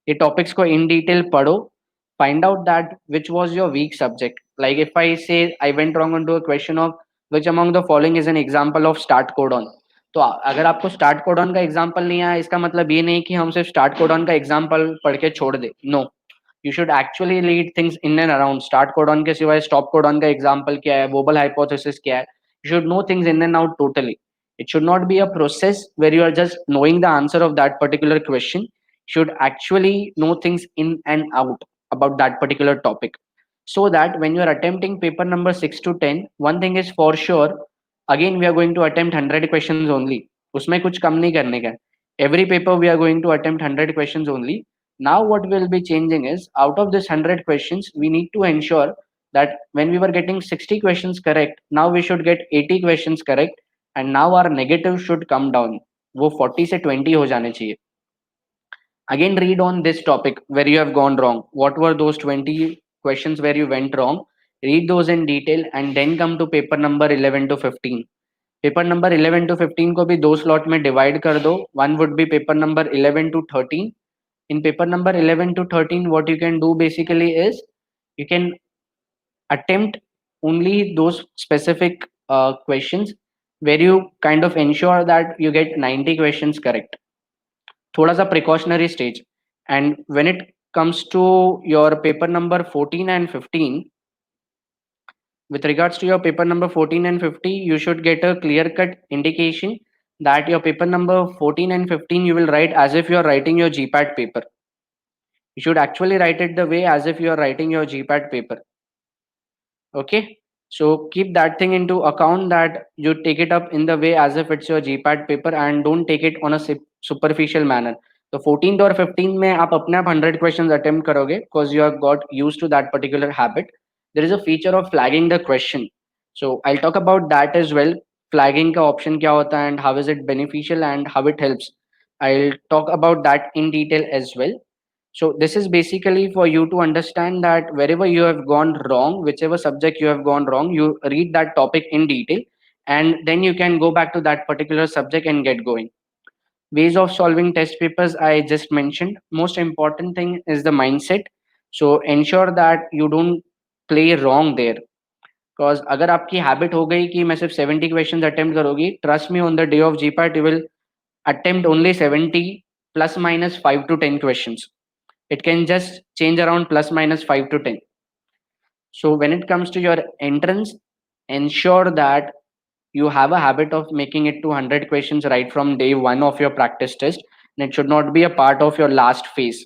ये topics को in detail पढ़ो, find out that which was your weak subject. Like if I say I went wrong onto a question of which among the following is an example of start codon. तो अगर आपको start codon का example नहीं आया, इसका मतलब ये नहीं कि हम सिर्फ स्टार्ट कोडॉन का एग्जाम्पल पढ़ के छोड़ दे. No, you should actually lead things in and around. Start codon के सिवाय stop codon का example क्या है, Wobble hypothesis क्या है. You should know things in and out totally. It should not be a process where you are just knowing the answer of that particular question. You should actually know things in and out about that particular topic. So that when you are attempting paper number 6 to 10, one thing is for sure, again we are going to attempt 100 questions only. उसमें कुछ कम नहीं करने का. Every paper we are going to attempt 100 questions only. Now what will be changing is out of this 100 questions, we need to ensure that when we were getting 60 questions correct, now we should get 80 questions correct and now our negative should come down. वो 40 से 20 हो जाने चाहिए. Again read on this topic where you have gone wrong. What were those 20 questions where you went wrong? Read those in detail and then come to paper number 11 to 15. Paper number 11 to 15 को भी दो slot में divide कर दो. One would be paper number 11 to 13. In paper number 11 to 13, what you can do basically is you can attempt only those specific questions where you kind of ensure that you get 90 questions correct. थोड़ा सा precautionary stage. And when it comes to your paper number 14 and 15, with regards to your paper number 14 and 50, you should get a clear cut indication that your paper number 14 and 15 you will write as if you are writing your GPAT paper. You should actually write it the way as if you are writing your GPAT paper. Okay. So keep that thing into account that you take it up in the way as if it's your GPAT paper and don't take it on a superficial manner. So 14th or 15th में आप अपने आप 100 questions attempt करोगे because you have got used to that particular habit. There is a feature of flagging the question. So I'll talk about that as well. Flagging का option क्या होता है and how is it beneficial and how it helps. I'll talk about that in detail as well. So this is basically for you to understand that wherever you have gone wrong, whichever subject you have gone wrong, you read that topic in detail and then you can go back to that particular subject and get going. Ways of solving test papers I just mentioned. Most important thing is the mindset. So ensure that you don't play wrong there. Because अगर आपकी habit हो गई कि मैं सिर्फ 70 questions attempt करोगी, trust me on the day of GPAT you will attempt only 70 plus minus 5 to 10 questions. It can just change around plus minus 5 to 10. So when it comes to your entrance, ensure that you have a habit of making it to 100 questions right from day one of your practice test, and it should not be a part of your last phase.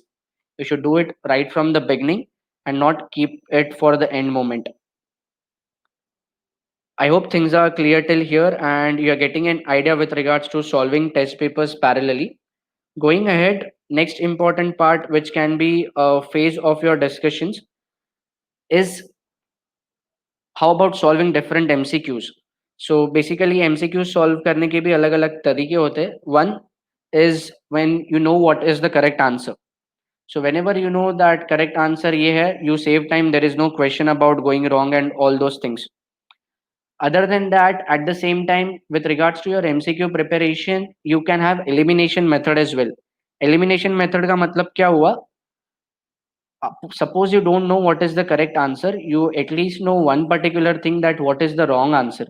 You should do it right from the beginning and not keep it for the end moment. I hope things are clear till here and you're getting an idea with regards to solving test papers parallelly. Going ahead, next important part, which can be a phase of your discussions, is how about solving different MCQs. So basically MCQs solve करने के भी अलग अलग तरीके होते हैं. One is when you know what is the correct answer. So whenever you know that correct answer ये है, you save time. There is no question about going wrong and all those things. Other than that, at the same time, with regards to your MCQ preparation, you can have elimination method as well. Elimination method का मतलब क्या हुआ? Suppose you don't know what is the correct answer, you at least know one particular thing, that what is the wrong answer.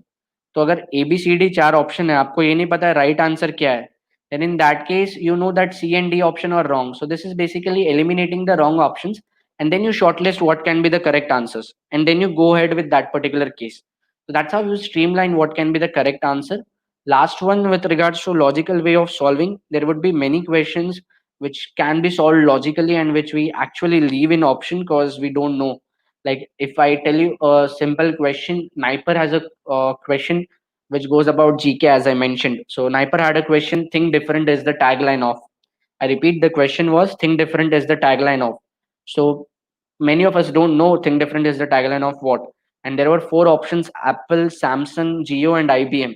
तो अगर A B C D चार option है, आपको ये नहीं पता है राइट आंसर क्या है, then in that case you know that C and D option are wrong. So this is basically eliminating the wrong options, and then you shortlist what can be the correct answers, and then you go ahead with that particular case. So that's how you streamline what can be the correct answer. Last one, with regards to logical way of solving, there would be many questions which can be solved logically and which we actually leave in option because we don't know. Like if I tell you a simple question, Niper has a question which goes about GK, as I mentioned. So Niper had a question, think different is the tagline of. I repeat, the question was, think different is the tagline of. So many of us don't know think different is the tagline of what. And there were four options: Apple, Samsung, Geo, and IBM.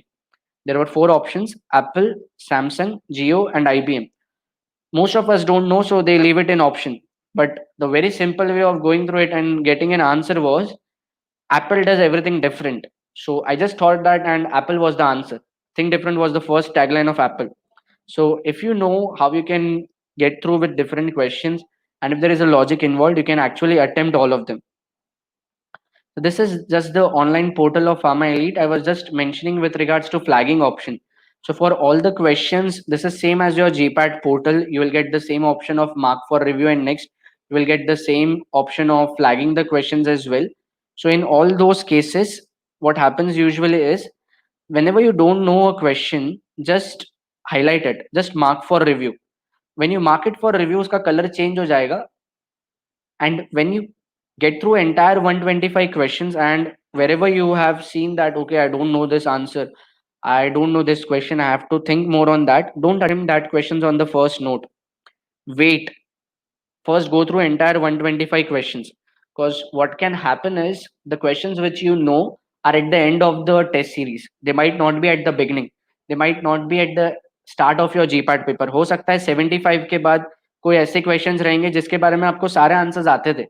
There were four options: Apple, Samsung, Geo, and IBM. Most of us don't know, so they leave it in option. But the very simple way of going through it and getting an answer was, Apple does everything different. So I just thought that, and Apple was the answer. Think different was the first tagline of Apple. So if you know how you can get through with different questions, and if there is a logic involved, you can actually attempt all of them. So this is just the online portal of Pharma Elite. I was just mentioning with regards to flagging option. So for all the questions, this is same as your GPad portal. You will get the same option of mark for review, and next you will get the same option of flagging the questions as well. So in all those cases, what happens usually is, whenever you don't know a question, just highlight it, just mark for review. When you mark it for review, उसका color change हो जाएगा. And when you get through entire 125 questions, and wherever you have seen that, okay, I don't know this answer, I don't know this question, I have to think more on that, don't attempt that questions on the first note. Wait, first go through entire 125 questions, because what can happen is the questions which you know are at the end of the test series. They might not be at the beginning, they might not be at the start of your GPAT paper. हो सकता है 75 के बाद कोई ऐसे questions रहेंगे जिसके बारे में आपको सारे आंसर्स आते थे.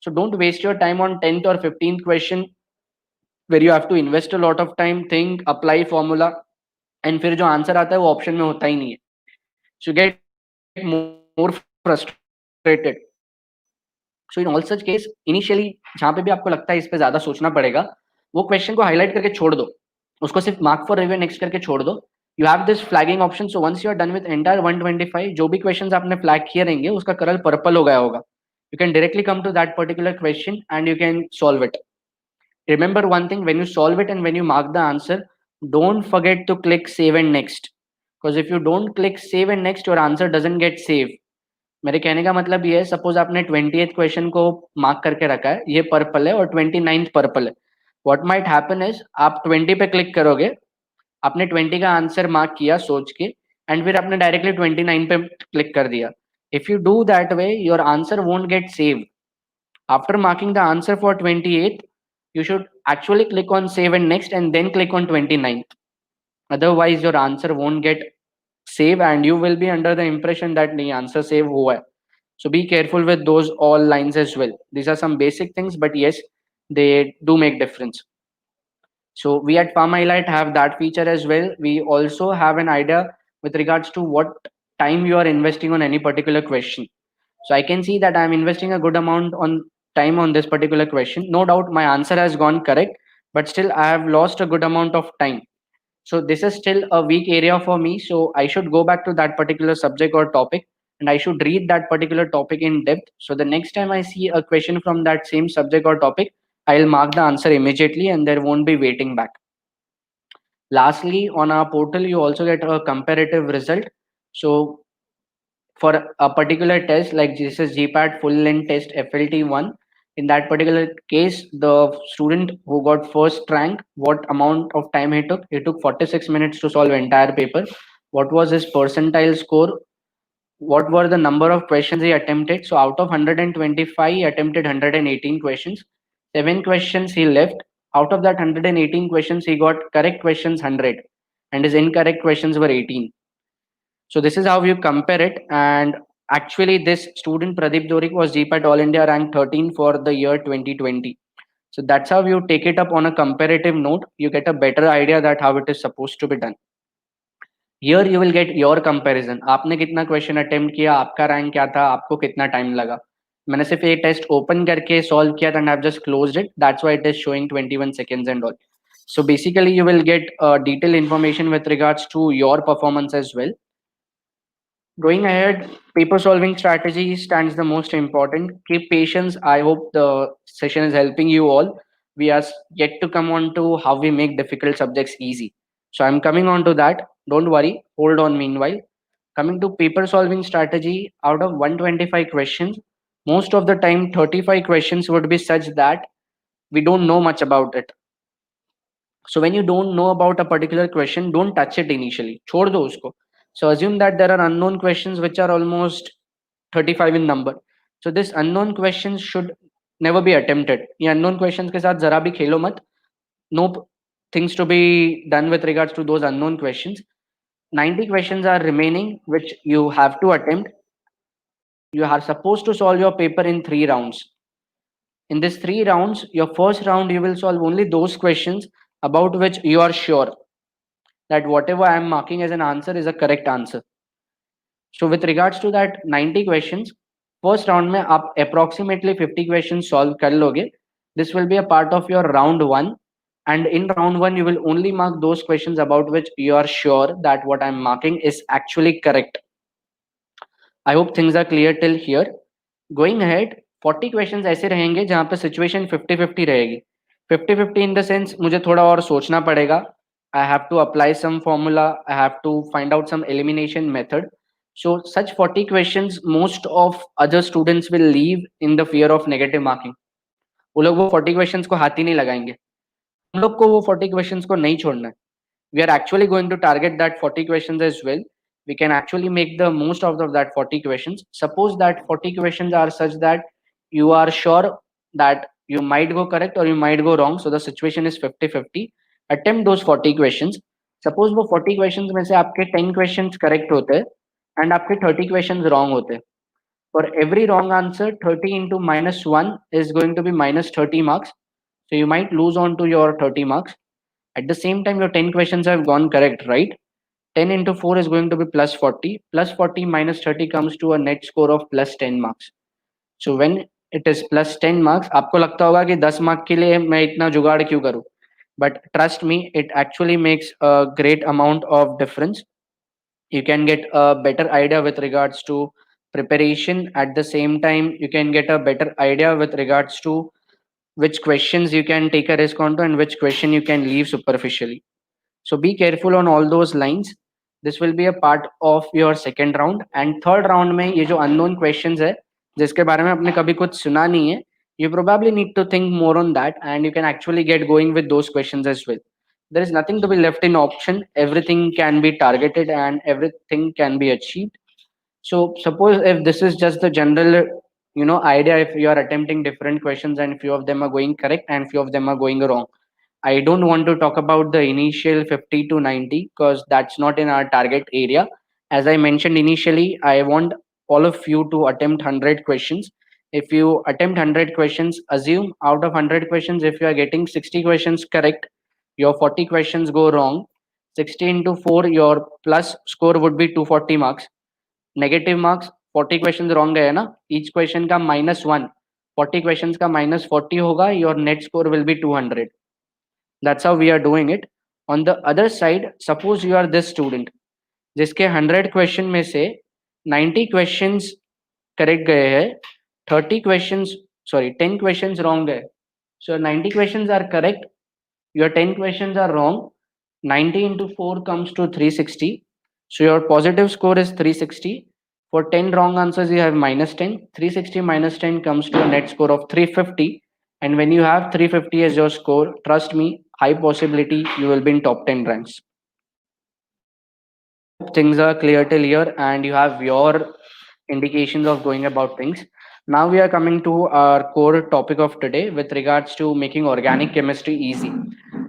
So don't waste your time on 10th or 15th question where you have to invest a lot of time, think, apply formula, and फिर जो आंसर आता है वो ऑप्शन में होता ही नहीं है. So you get more frustrated. So in all such case, initially जहाँ पे भी आपको लगता है इस पे ज्यादा सोचना पड़ेगा, वो क्वेश्चन को हाईलाइट करके छोड़ दो, उसको सिर्फ मार्क फॉर रिव्यू नेक्स्ट करके छोड़ दो. You have this flagging option. So once you are done with entire 125, जो भी questions आपने flag किए रहेंगे उसका कलर पर्पल हो गया होगा. You can directly come to that particular question and you can solve it. Remember one thing, when you solve it and when you mark the answer, don't forget to click save and next. Because if you don't click save and next, your answer doesn't get saved. मेरे कहने का मतलब ये है, suppose आपने 20th question को mark करके रखा है, ये पर्पल है और 29th पर्पल है. व्हाट माइट हैपन इज, आप 20 पे क्लिक करोगे, आपने 20 का आंसर मार्क किया सोच के, एंड फिर आपने डायरेक्टली 29 पे क्लिक कर दिया. If you do that way, your answer won't get saved. After marking the answer for 28th, you should actually click on save and next and then click on 29th. Otherwise, your answer won't get saved and you will be under the impression that the answer save hua hai. So be careful with those all lines as well. These are some basic things, but yes, they do make difference. So we at Pharmaelite have that feature as well. We also have an idea with regards to what time you are investing on any particular question. So I can see that I'm investing a good amount on time on this particular question. No doubt my answer has gone correct, but still I have lost a good amount of time. So this is still a weak area for me. So I should go back to that particular subject or topic, and I should read that particular topic in depth. So the next time I see a question from that same subject or topic, I'll mark the answer immediately and there won't be waiting back. Lastly, on our portal, you also get a comparative result. So for a particular test, like this is GPAD full length test FLT1, in that particular case, the student who got first rank, what amount of time he took? He took 46 minutes to solve entire paper. What was his percentile score? What were the number of questions he attempted? So out of 125, he attempted 118 questions. 7 questions he left. Out of that 118 questions, he got correct questions 100, and his incorrect questions were 18. So this is how you compare it. And actually, this student Pradeep Dorik was GPAT All India rank 13 for the year 2020. So that's how you take it up on a comparative note. You get a better idea that how it is supposed to be done. Here you will get your comparison. आपने कितना question attempt किया, आपका rank क्या था, आपको कितना time लगा. मैंने सिर्फ ये टेस्ट ओपन करके सॉल्व किया and I have just closed it. That's why it is showing 21 seconds and all. So basically you will get detailed information with regards to your performance as well. Going ahead, paper solving strategy stands the most important. Keep patience. I hope the session is helping you all. We are yet to come on to how we make difficult subjects easy. So I'm coming on to that. Don't worry. Hold on meanwhile. Coming to paper solving strategy, out of 125 questions, most of the time 35 questions would be such that we don't know much about it. So when you don't know about a particular question, don't touch it initially. छोड़ दो उसको. So assume that there are unknown questions which are almost 35 in number. So this unknown questions should never be attempted. ये unknown questions के साथ जरा भी खेलो मत. No things to be done with regards to those unknown questions. 90 questions are remaining which you have to attempt. You are supposed to solve your paper in 3 rounds. In these 3 rounds, your first round you will solve only those questions about which you are sure that whatever I am marking as an answer is a correct answer. So with regards to that 90 questions, first round में आप approximately 50 questions solve कर लोगे. This will be a part of your round one, and in round one you will only mark those questions about which you are sure that what I'm marking is actually correct. I hope things are clear till here. Going ahead, 40 questions ऐसे रहेंगे जहाँ पे situation 50-50 रहेगी. 50-50 in the sense मुझे थोड़ा और सोचना पड़ेगा. I have to apply some formula. I have to find out some elimination method. So such 40 questions, most of other students will leave in the fear of negative marking. वो लोग वो 40 questions को हाथ ही नहीं लगाएंगे. हम लोग को वो 40 questions को नहीं छोड़ना है. We are actually going to target that 40 questions as well. We can actually make the most out of that 40 questions. Suppose that 40 questions are such that you are sure that you might go correct or you might go wrong. So the situation is 50-50. Attempt those 40 questions. Suppose वो 40 questions में से आपके 10 questions correct होते हैं and आपके 30 questions wrong होते हैं. For every wrong answer, 30 into minus 1 is going to be minus 30 marks. So you might lose on to your 30 marks. At the same time, your 10 questions have gone correct, right? 10 into 4 is going to be plus 40. Plus 40 minus 30 comes to a net score of plus 10 marks. So when it is plus 10 marks, आपको लगता होगा कि 10 mark के लिए मैं इतना जुगाड़ क्यों करूं? But trust me, it actually makes a great amount of difference. You can get a better idea with regards to preparation. At the same time, you can get a better idea with regards to which questions you can take a risk onto and which question you can leave superficially. So be careful on all those lines. This will be a part of your second round. And third round में ये जो unknown questions है जिसके बारे में आपने कभी कुछ सुना नहीं है, you probably need to think more on that and you can actually get going with those questions as well. There is nothing to be left in option. Everything can be targeted and everything can be achieved. So suppose if this is just the general, idea, if you are attempting different questions and few of them are going correct and few of them are going wrong. I don't want to talk about the initial 50 to 90 because that's not in our target area. As I mentioned initially, I want all of you to attempt 100 questions. If you attempt 100 questions, assume out of 100 questions, if you are getting 60 questions correct, your 40 questions go wrong. 60 into 4, your plus score would be 240 marks. Negative marks, 40 questions wrong गए ना, each question का -1, 40 questions का -40 होगा, your net score will be 200. That's how we are doing it. On the other side, suppose you are this student जिसके 100 question में से 90 questions correct गए हैं, 30 क्वेश्चंस, सॉरी 10 क्वेश्चंस रॉन्ग है. So 90 questions are correct, your 10 questions are wrong. 90 into 4 comes to 360. So your positive score is 360. For 10 wrong answers, you have minus 10. 360 minus 10 comes to a net score of 350. And when you have 350 as your score, trust me, high possibility you will be in top 10 ranks. Things are clear till here and you have your indications of going about things. Now we are coming to our core topic of today with regards to making organic chemistry easy.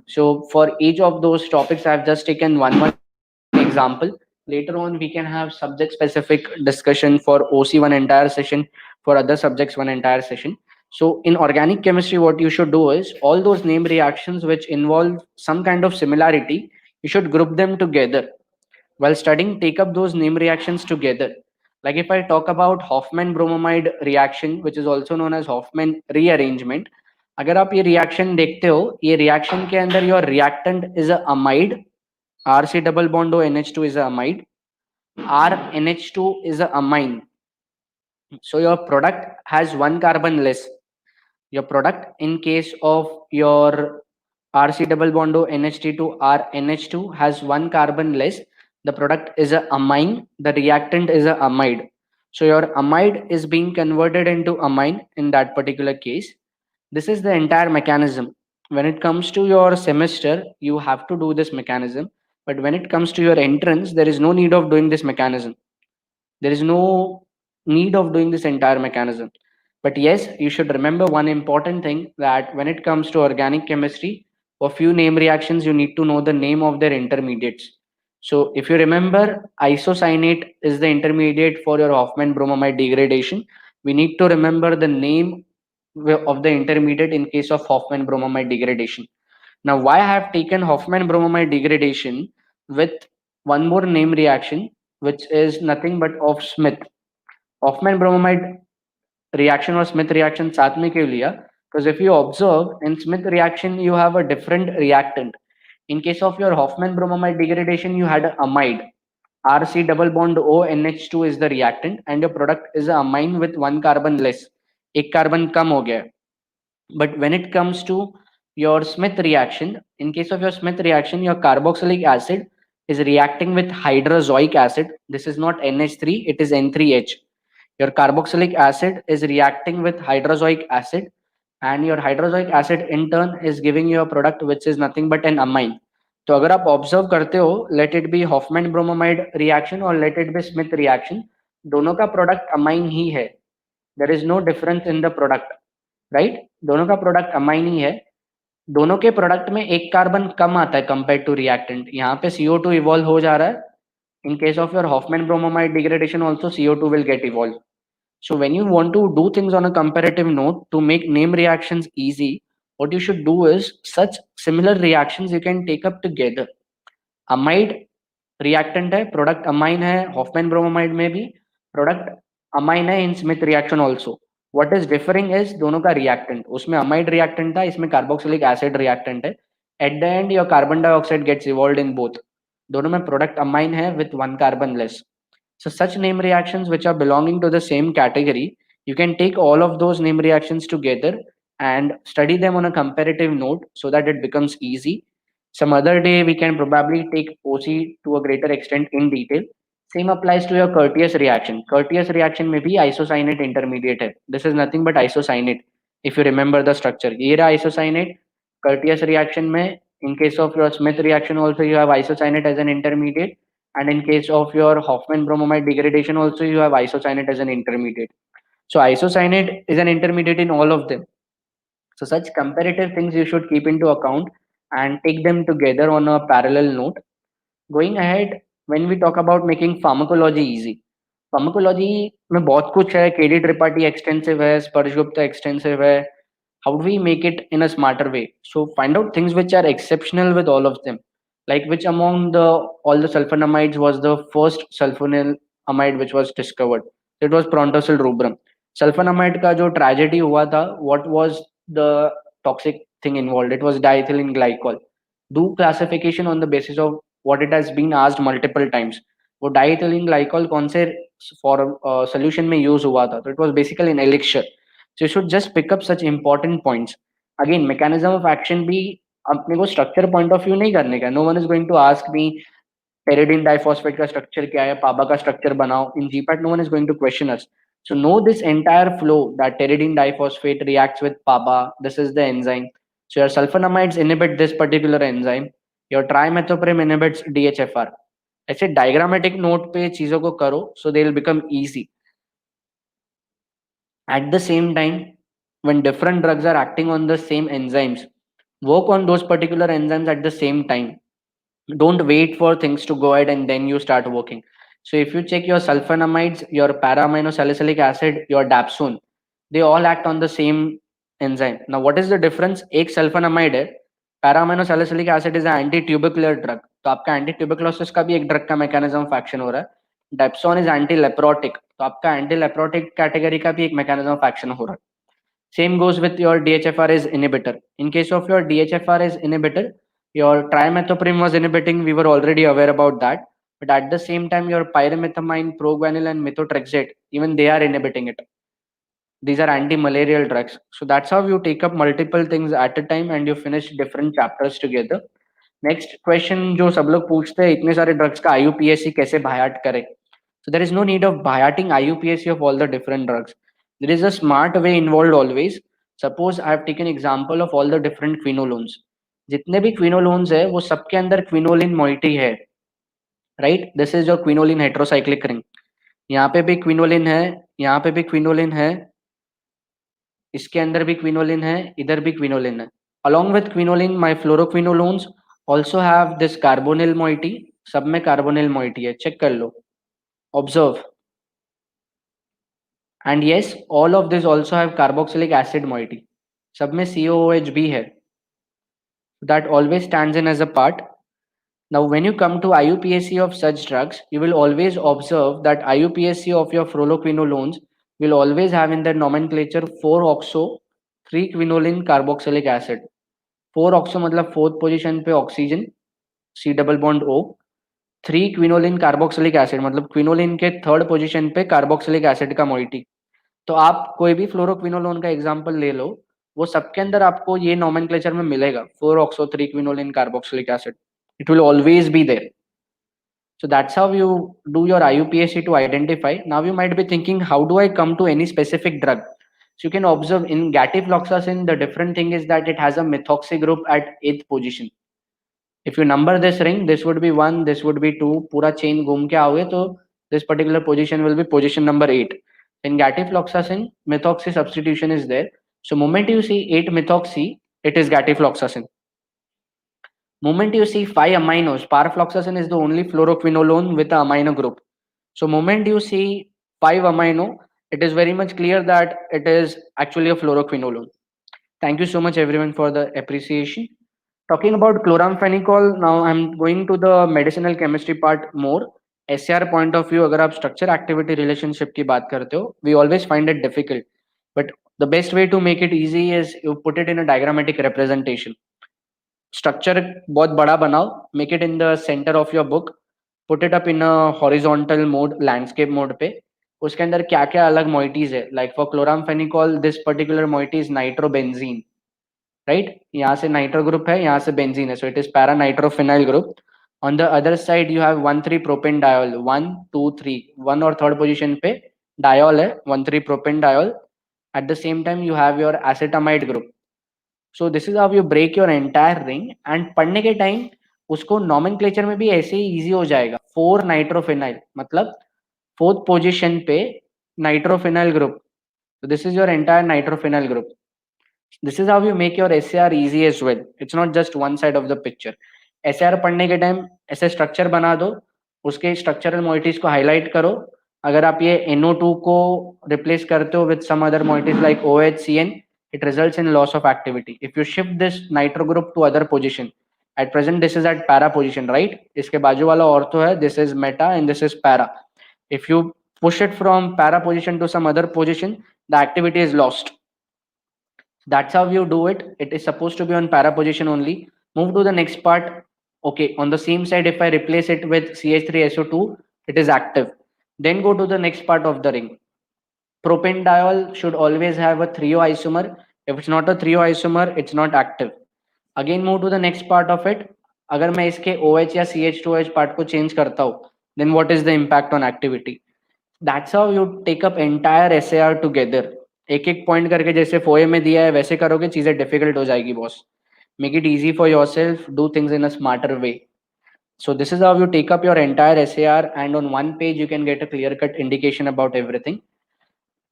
So for each of those topics, I've just taken one example. Later on, we can have subject specific discussion for OC one entire session, for other subjects one entire session. So in organic chemistry, what you should do is all those name reactions which involve some kind of similarity, you should group them together. While studying, take up those name reactions together. Like if I talk about Hoffman bromamide reaction, which is also known as Hoffman rearrangement, अगर आप ये reaction देखते हो, ये reaction के अंदर your reactant is a amide, RC double bond O NH2 is a amide, R NH2 is a amine. So your product has one carbon less. Your product in case of your RC double bond O NH2 to R NH2 has one carbon less. The product is a amine. The reactant is a amide. So your amide is being converted into amine in that particular case. This is the entire mechanism. When it comes to your semester, you have to do this mechanism. But when it comes to your entrance, there is no need of doing this mechanism. There is no need of doing this entire mechanism. But yes, you should remember one important thing, that when it comes to organic chemistry, for few name reactions, you need to know the name of their intermediates. So if you remember, isocyanate is the intermediate for your Hoffman bromamide degradation. We need to remember the name of the intermediate in case of Hoffman bromamide degradation. Now, why I have taken Hoffman bromamide degradation with one more name reaction, which is nothing but of Smith. Hoffman bromamide reaction or Smith reaction साथ में क्यों लिया? Because if you observe in Smith reaction, you have a different reactant. In case of your Hoffman bromamide degradation, you had a amide. RC double bond O NH2 is the reactant, and your product is a amine with one carbon less. एक carbon कम हो गया. But when it comes to your Smith reaction, in case of your Smith reaction, your carboxylic acid is reacting with hydrozoic acid. This is not NH3, it is N3H. Your carboxylic acid is reacting with hydrozoic acid, and your hydrozoic acid in turn is giving you a product which is nothing but an amine. तो अगर आप observe करते हो, let it be Hofmann bromamide reaction और let it be Smith reaction, दोनों का product amine ही है. There is no difference in the product, right? दोनों का प्रोडक्ट अमाइन ही है. दोनों के प्रोडक्ट में एक कार्बन कम आता है कंपेयर टू रिएक्टेंट. यहाँ पे CO2 इवॉल्व हो जा रहा है. In case of your Hoffman bromamide degradation also, CO2 will get evolved. So when you want to do things on a comparative note to make name reactions easy, what you should do is such similar reactions you can take up together. Amide reactant है, product amine है Hoffman bromamide में भी, product amine है in Smith reaction also. What is differing is दोनों का reactant. उसमें amide reactant था, इसमें carboxylic acid reactant है. At the end your carbon dioxide gets evolved in both. दोनों में product amine है with one carbon less. So such name reactions which are belonging to the same category, you can take all of those name reactions together and study them on a comparative note so that it becomes easy. Some other day we can probably take OC to a greater extent in detail. Same applies to your courteous reaction. Courteous reaction may be isocyanate intermediate hai. This is nothing but isocyanate. If you remember the structure, ये रहा isocyanate. Courteous reaction में, in case of your Smith reaction also, you have isocyanate as an intermediate. And in case of your Hoffman bromamide degradation also, you have isocyanate as an intermediate. So isocyanate is an intermediate in all of them. So such comparative things you should keep into account and take them together on a parallel note. Going ahead, when we talk about making pharmacology easy, pharmacology में बहुत कुछ है. KD Tripathi extensive है, Sparsh Gupta extensive है. How do we make it in a smarter way? So find out things which are exceptional with all of them. Like which among the all the sulfonamides was the first sulfonamide which was discovered? It was Prontosil rubrum. Sulfonamide का जो tragedy हुआ था, what was the toxic thing involved. It was diethylene glycol. Do classification on the basis of what it has been asked multiple times. वो diethylene glycol कौन से for solution में use हुआ था? So it was basically an elixir. So you should just pick up such important points. Again, mechanism of action भी अपने को structure point of view नहीं करने का. No one is going to ask me pyridine diphosphate का structure क्या है, पाबा का structure बनाओ. In GPAT, no one is going to question us. So know this entire flow that pyridine diphosphate reacts with PABA. This is the enzyme. So your sulfonamides inhibit this particular enzyme. Your trimethoprim inhibits DHFR. ऐसे diagrammatic note पे चीजों को करो so they will become easy. At the same time, when different drugs are acting on the same enzymes, work on those particular enzymes at the same time. Don't wait for things to go ahead and then you start working. So if you check your sulfonamides, your para-aminosalicylic acid, your dapsone, they all act on the same enzyme. Now what is the difference? एक sulfonamide है, para-aminosalicylic acid is an anti-tubercular drug. तो आपका anti-tuberculosis का भी एक drug का mechanism of action हो रहा है. Dapsone is anti-leprotic. तो आपका anti-leprotic category का भी एक mechanism of action हो रहा है. Same goes with your DHFR is inhibitor. In case of your DHFR is inhibitor, your trimethoprim was inhibiting. We were already aware about that. But at the same time, your pyrimethamine, proguanil, and methotrexate, even they are inhibiting it. These are anti-malarial drugs. So that's how you take up multiple things at a time and you finish different chapters together. Next question जो सब लोग पूछते हैं, इतने सारे drugs का आईयूपीएससी कैसे बायाट करे? So there is no need of bayating IUPAC of all the different drugs. There is a smart way involved always. Suppose I have taken example of all the different quinolones. जितने भी quinolones है वो सबके अंदर quinoline moiety है, right? This is your quinoline heterocyclic ring. यहाँ पे भी quinoline है, यहाँ पे भी quinoline है, इसके अंदर भी quinoline है, इधर भी quinoline है. Along with quinoline, my fluoroquinolones also have this carbonyl moiety. सब में carbonyl moiety है, check कर लो. Observe. And yes, all of this also have carboxylic acid moiety. सब में COOH भी है. That always stands in as a part. Now, when you come to IUPAC of such drugs, you will always observe that IUPAC of your fluoroquinolones will always have in their nomenclature 4-oxo, 3-quinoline carboxylic acid. 4-oxo मतलब fourth position पे oxygen, C double bond O. 3-quinoline carboxylic acid मतलब quinoline के third position पे carboxylic acid का moiety. तो आप कोई भी फ्लोरोक्विनोलोन का एग्जांपल ले लो, वो सबके अंदर आपको ये नोमेनक्लेचर में मिलेगा, 4-oxo-3-quinoline carboxylic acid. It will always be there. So that's how you do your IUPAC to identify. Now you might be thinking, how do I come to any specific drug? So you can observe in gatifloxacin, the different thing is that it has a methoxy group at 8th position. If you number this ring, this would be 1, this would be 2, पूरा chain घूम के आओगे तो this particular position will be position number 8. In gatifloxacin, methoxy substitution is there. So moment you see 8-methoxy, it is gatifloxacin. Moment you see 5 aminos, parfloxacin is the only fluoroquinolone with the amino group. So moment you see 5 amino, it is very much clear that it is actually a fluoroquinolone. Thank you so much everyone for the appreciation. Talking about chloramphenicol, now I'm going to the medicinal chemistry part more. SCR point of view, अगर आप structure activity relationship की बात करते हो, we always find it difficult. But the best way to make it easy is you put it in a diagrammatic representation. Structure बहुत बड़ा बनाओ, make it in the center of your book, put it up in a horizontal mode, landscape mode पे. उसके अंदर क्या क्या अलग moieties है, like for chloramphenicol, this particular moiety is nitrobenzene. Right? यहाँ से नाइट्रो ग्रुप है, यहाँ से बेंजीन है, so it is para nitrophenyl group. On the other side you have 1,3-propanediol, 1, 2, 3, 1 और third position पे diol है, 1,3-propanediol. At the same time you have your acetamide group. So this is how you break your entire ring. And पढ़ने के time उसको nomenclature में भी ऐसे ही easy हो जाएगा. 4-nitrophenyl मतलब fourth position पे nitrophenyl group. So this is your entire nitrophenyl group. This is how you make your SAR easy as well. It's not just one side of the picture. SAR पढ़ने के time ऐसे structure बना दो, उसके structural मोइटीज को highlight करो. अगर आप ये NO2 को रिप्लेस करते हो with some other moieties like OHCN, it results in loss of activity. If you shift this nitro group to other position, at present this is at para position, right? इसके बाजू वाला ortho है, this is meta and this is para. If you push it from para position to some other position, the activity is lost. That's how you do it. It is supposed to be on para position only. Move to the next part. Okay, on the same side, if I replace it with CH3SO2, it is active. Then go to the next part of the ring. Propanediol should always have a 3O isomer. If it's not a 3O isomer, it's not active. Again move to the next part of it. अगर मैं इसके OH या CH2OH part को change करता हूँ, then what is the impact on activity? That's how you take up entire SAR together. एक एक point करके जैसे फोए में दिया है वैसे करोगे चीजें डिफिकल्ट हो जाएगी boss. Make it easy for yourself. Do things in a smarter way. So this is how you take up your entire SAR, and on one page you can get a clear cut indication about everything.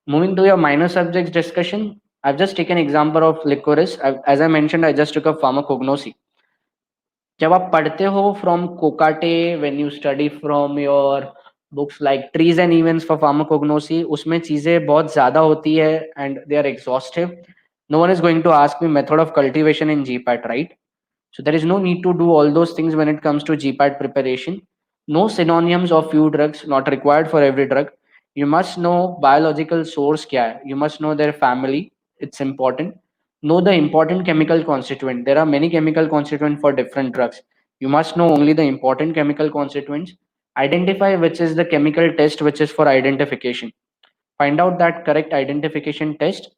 Moving to your minor subjects discussion, I've just taken example of licorice. As I mentioned, I just took up pharmacognosy. जब आप पढ़ते हो from Kokate, when you study from your books like Trease and Evans for pharmacognosy, उसमें चीजें बहुत ज्यादा होती है and they are exhaustive. No one is going to ask me method of cultivation in GPAT, right? So there is no need to do all those things when it comes to GPAT preparation. No synonyms of few drugs, not required for every drug. You must know biological source kya hai. You must know their family. It's important. Know the important chemical constituent. There are many chemical constituents for different drugs. You must know only the important chemical constituents. Identify which is the chemical test which is for identification. Find out that correct identification test.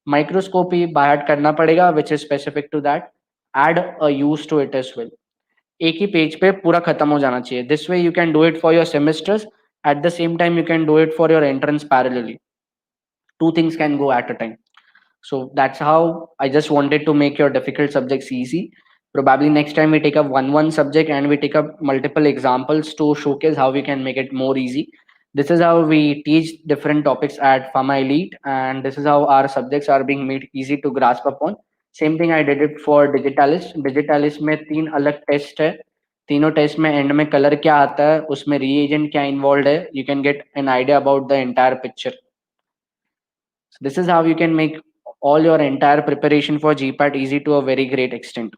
Microscopy by heart karna padega, which is specific to that. Add a use to it as well. एक ही page पे पूरा खत्म हो जाना चाहिए. This way you can do it for your semesters. At the same time you can do it for your entrance parallelly. Two things can go at a time. So that's how I just wanted to make your difficult subjects easy. Probably next time we take up one subject and we take up multiple examples to showcase how we can make it more easy. This is how we teach different topics at Pharma Elite, and this is how our subjects are being made easy to grasp upon. Same thing I did it for digitalist. Digitalist में तीन अलग test है. तीनों test में and में colour क्या आता है, उसमें रीएजेंट क्या इन्वॉल्व है, you can get an idea about the entire picture. This is how you can make all your entire preparation for GPAT easy to a very great extent.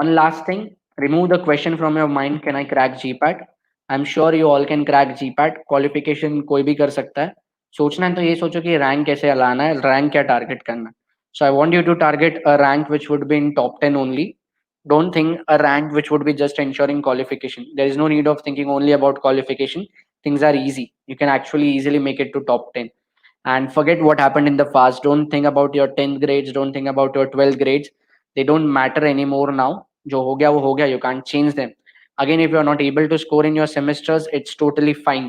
One last thing, remove the question from your mind, can I crack GPAT? I'm sure you all can crack GPAT. Qualification कोई भी कर सकता है. सोचना है तो ये सोचो कि रैंक कैसे लाना है, रैंक क्या टारगेट करना है. So I want you to target a rank which would be in top 10 only. Don't think a rank which would be just ensuring qualification. There is no need of thinking only about qualification. Things are easy. You can actually easily make it to top 10. And forget what happened in the past. Don't think about your 10th grades. Don't think about your 12th grades. They don't matter anymore now. जो हो गया वो हो गया. You can't change them. Again, if you are not able to score in your semesters, it's totally fine.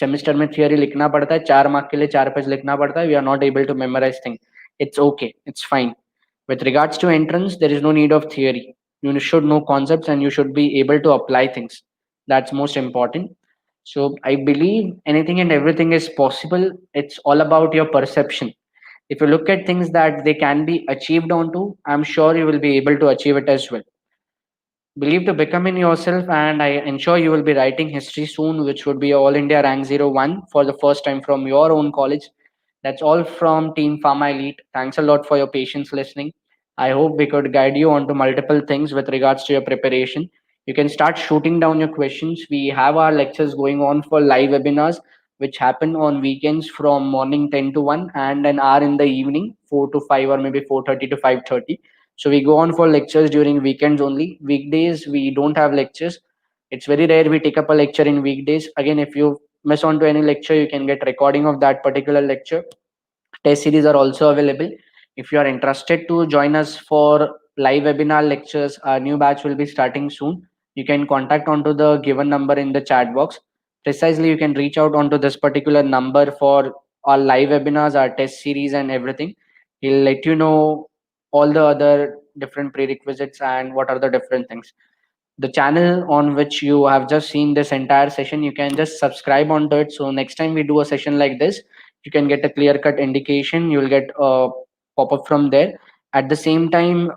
Semester में theory लिखना पड़ता है, 4 मार्क के लिए 4 पेज लिखना पड़ता है. We are not able to memorise thing. It's okay. It's fine. With regards to entrance, there is no need of theory. You should know concepts and you should be able to apply things. That's most important. So I believe anything and everything is possible. It's all about your perception. If you look at things that they can be achieved onto, I'm sure you will be able to achieve it as well. Believe to become in yourself, and I ensure you will be writing history soon, which would be All India Rank 01 for the first time from your own college. That's all from Team Pharma Elite. Thanks a lot for your patience listening. I hope we could guide you onto multiple things with regards to your preparation. You can start shooting down your questions. We have our lectures going on for live webinars, which happen on weekends from morning 10 to 1 and an hour in the evening, 4 to 5 or maybe 4:30 to 5:30. So we go on for lectures during weekends only. Weekdays we don't have lectures. It's very rare we take up a lecture in weekdays. Again, if you miss on to any lecture, you can get recording of that particular lecture. Test series are also available. If you are interested to join us for live webinar lectures, our new batch will be starting soon. You can contact onto the given number in the chat box. Precisely, you can reach out onto this particular number for our live webinars, our test series, and everything. He'll let you know all the other different prerequisites and what are the different things. The channel on which you have just seen this entire session, you can just subscribe onto it. So next time we do a session like this, you can get a clear cut indication. You'll get a pop up from there. At the same time,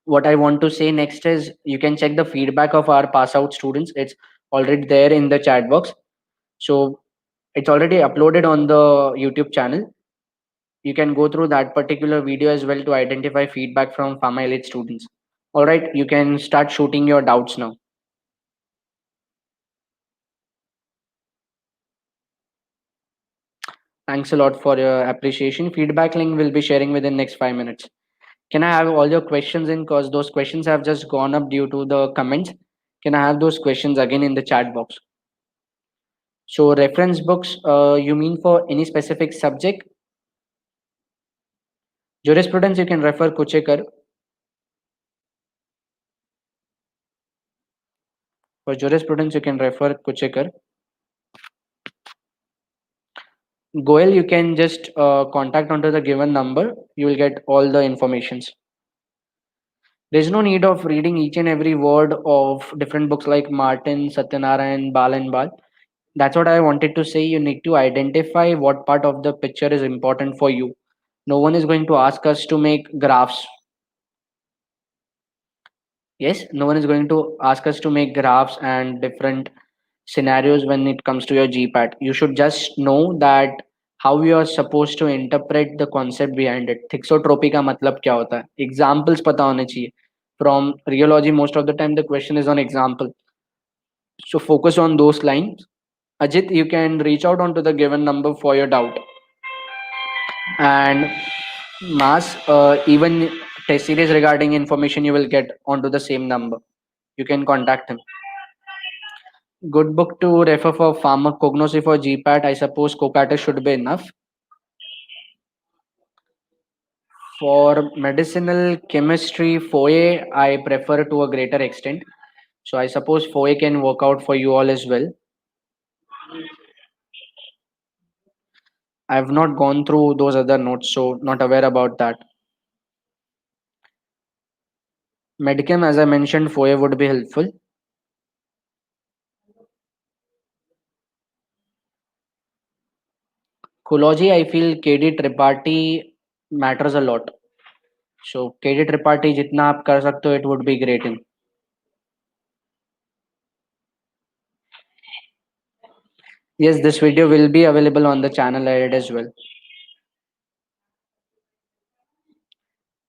what I want to say next is you can check the feedback of our pass out students. It's already there in the chat box. So it's already uploaded on the YouTube channel. You can go through that particular video as well to identify feedback from Pharma Elite students. All right, you can start shooting your doubts now. Thanks a lot for your appreciation. Feedback link will be sharing within next 5 minutes. Can I have all your questions in? Because those questions have just gone up due to the comments. Can I have those questions again in the chat box? So reference books, you mean for any specific subject? Jurisprudence, you can refer Kuchekar. For jurisprudence, you can refer Kuchekar. Goel, you can just contact onto the given number. You will get all the informations. There's no need of reading each and every word of different books like Martin, Satyanarayan, Bal and Bal. That's what I wanted to say. You need to identify what part of the picture is important for you. No one is going to ask us to make graphs. Yes, no one is going to ask us to make graphs and different scenarios when it comes to your GPAT. You should just know that how you are supposed to interpret the concept behind it. Thixotropy का मतलब क्या होता है? Examples पता होने चाहिए. From rheology, most of the time the question is on example. So focus on those lines. Ajit, you can reach out onto the given number for your doubt. And Mas, even test series regarding information you will get onto the same number. You can contact him. Good book to refer for pharmacognosy for GPAT. I suppose Cocatus should be enough. For medicinal chemistry, FOA, I prefer to a greater extent. So I suppose FOA can work out for you all as well. I have not gone through those other notes, so not aware about that. Medicam, as I mentioned, FOA would be helpful. Ecology, I feel KD Tripathi matters a lot. So KD Tripathi जितना आप कर सकते हो, it would be great in. Yes, this video will be available on the channel ahead as well.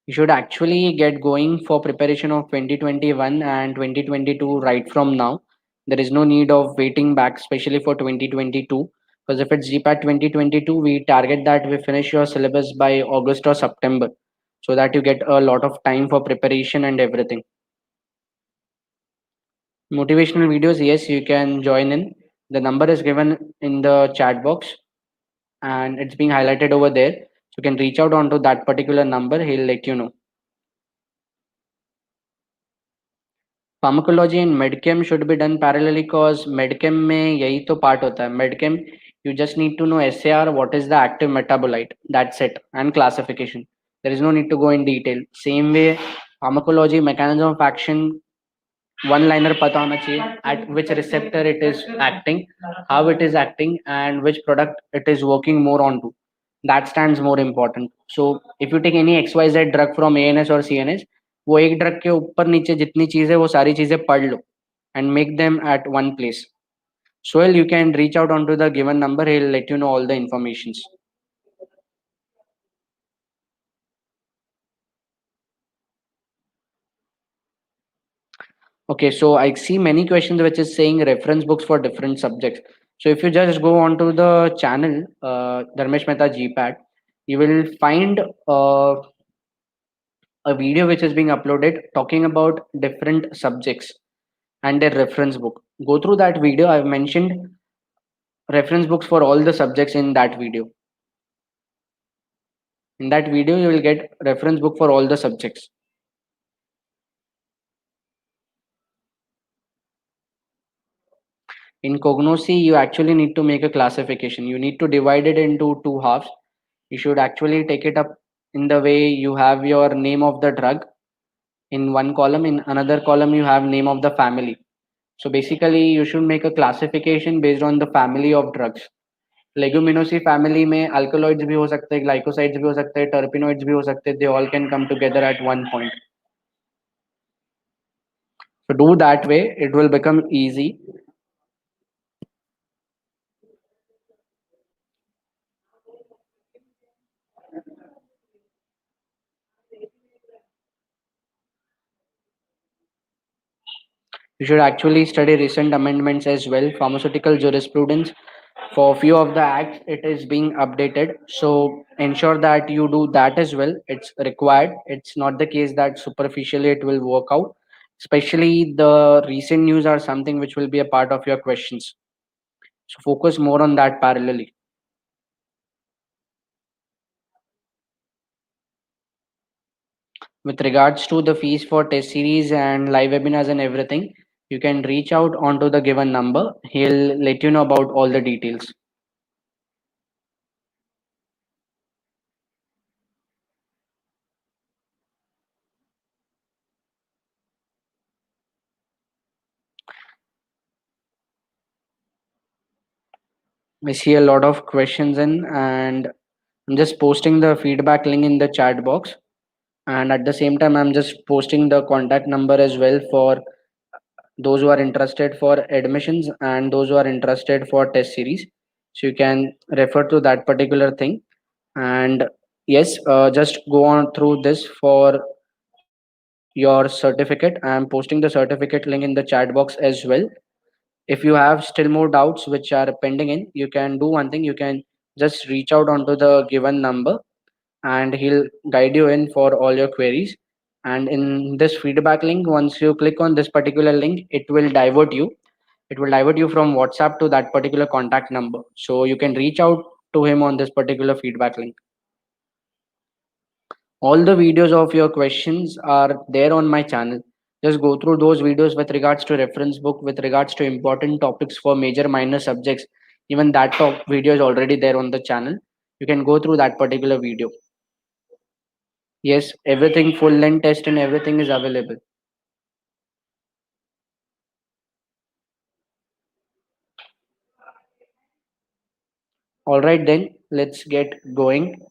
You should actually get going for preparation of 2021 and 2022 right from now. There is no need of waiting back, especially for 2022. Because if it's GPAT 2022, we target that we finish your syllabus by August or September, so that you get a lot of time for preparation and everything. Motivational videos, yes, you can join in. The number is given in the chat box and it's being highlighted over there. So you can reach out onto that particular number, he'll let you know. Pharmacology and medchem should be done parallelly because medchem में यही तो part होता है. Medchem, you just need to know SAR, what is the active metabolite, that's it, and classification. There is no need to go in detail. Same way, pharmacology, mechanism of action, one liner पता होना चाहिए, at which receptor it is acting, how it is acting, and which product it is working more onto. That stands more important. So if you take any XYZ drug from ANS or CNS, वो एक drug के ऊपर नीचे जितनी चीजें वो सारी चीजें पढ़ लो and make them at one place. Soil, you can reach out onto the given number, he'll let you know all the informations. Okay, so I see many questions which is saying reference books for different subjects. So if you just go onto the channel, Dharmesh Mehta GPAD, you will find a video which is being uploaded talking about different subjects and their reference book. Go through that video. I've mentioned reference books for all the subjects in that video. In that video, you will get reference book for all the subjects. In cognosy, you actually need to make a classification. You need to divide it into two halves. You should actually take it up in the way you have your name of the drug in one column, in another column you have name of the family. So basically you should make a classification based on the family of drugs. Leguminosae family में alkaloids भी हो सकते हैं, glycosides भी हो सकते हैं, terpenoids भी हो सकते हैं. They all can come together at one point. So do that way, it will become easy. You should actually study recent amendments as well, pharmaceutical jurisprudence, For few of the acts it is being updated, so ensure that you do that as well. It's required. It's not the case that superficially it will work out, especially the recent news are something which will be a part of your questions, so focus more on that parallelly. With regards to the fees for test series and live webinars and everything, you can reach out onto the given number. He'll let you know about all the details. I see a lot of questions in, and I'm just posting the feedback link in the chat box. And at the same time, I'm just posting the contact number as well for those who are interested for admissions and those who are interested for test series. So you can refer to that particular thing. And yes, just go on through this for your certificate. I'm posting the certificate link in the chat box as well. If you have still more doubts which are pending in, you can do one thing. You can just reach out onto the given number and he'll guide you in for all your queries. And in this feedback link, once you click on this particular link, it will divert you from WhatsApp to that particular contact number, so you can reach out to him on this particular feedback link. All the videos of your questions are there on my channel. Just go through those videos with regards to reference book, with regards to important topics for major minor subjects. Even that top video is already there on the channel. You can go through that particular video. Yes, everything full length test and everything is available. All right, then let's get going.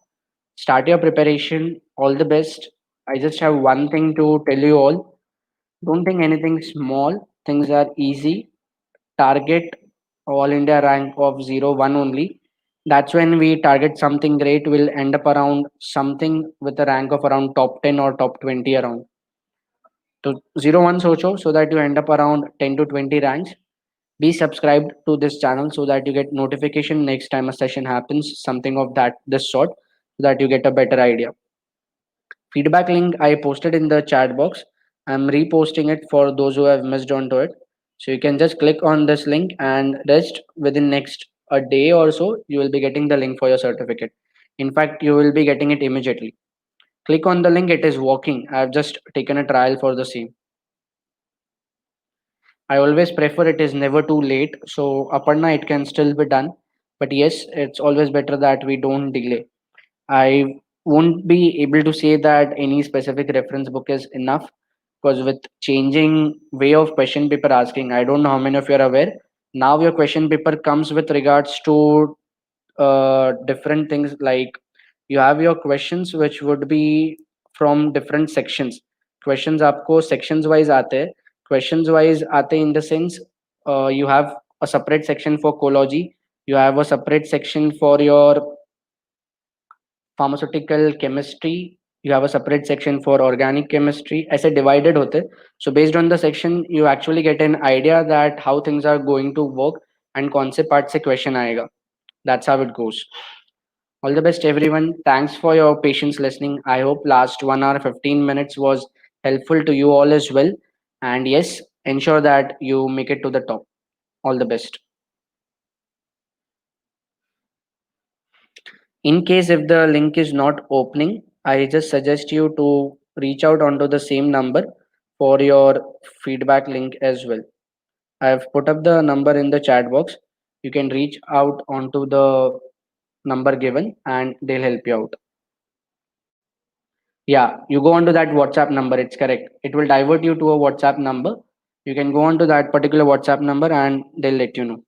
Start your preparation. All the best. I just have one thing to tell you all. Don't think anything small. Things are easy. Target all India rank of 0 1 only. That's when we target something great. We'll end up around something with a rank of around top 10 or top 20 around. So 0 1 socho so that you end up around 10 to 20 ranks. Be subscribed to this channel so that you get notification next time a session happens, something of that this sort, so that you get a better idea. Feedback link I posted in the chat box. I'm reposting it for those who have missed onto it. So you can just click on this link and rest within next a day or so, you will be getting the link for your certificate. In fact, you will be getting it immediately. Click on the link, it is working. I've just taken a trial for the same. I always prefer it is never too late. So Aparna, it can still be done. But yes, it's always better that we don't delay. I won't be able to say that any specific reference book is enough because with changing way of question paper asking, I don't know how many of you are aware. Now your question paper comes with regards to different things like you have your questions which would be from different sections. Questions आपको sections wise आते हैं. Questions wise आते in the sense you have a separate section for ecology, you have a separate section for your pharmaceutical chemistry, you have a separate section for organic chemistry, ऐसे divided होते. So based on the section you actually get an idea that how things are going to work and कौन से part से question आएगा. That's how it goes. All the best everyone. Thanks for your patience listening. I hope last 1 hour 15 minutes was helpful to you all as well. And yes, ensure that you make it to the top. All the best. In case if the link is not opening, I just suggest you to reach out onto the same number for your feedback link as well. I have put up the number in the chat box. You can reach out onto the number given and they'll help you out. Yeah, you go onto that WhatsApp number. It's correct. It will divert you to a WhatsApp number. You can go onto that particular WhatsApp number and they'll let you know.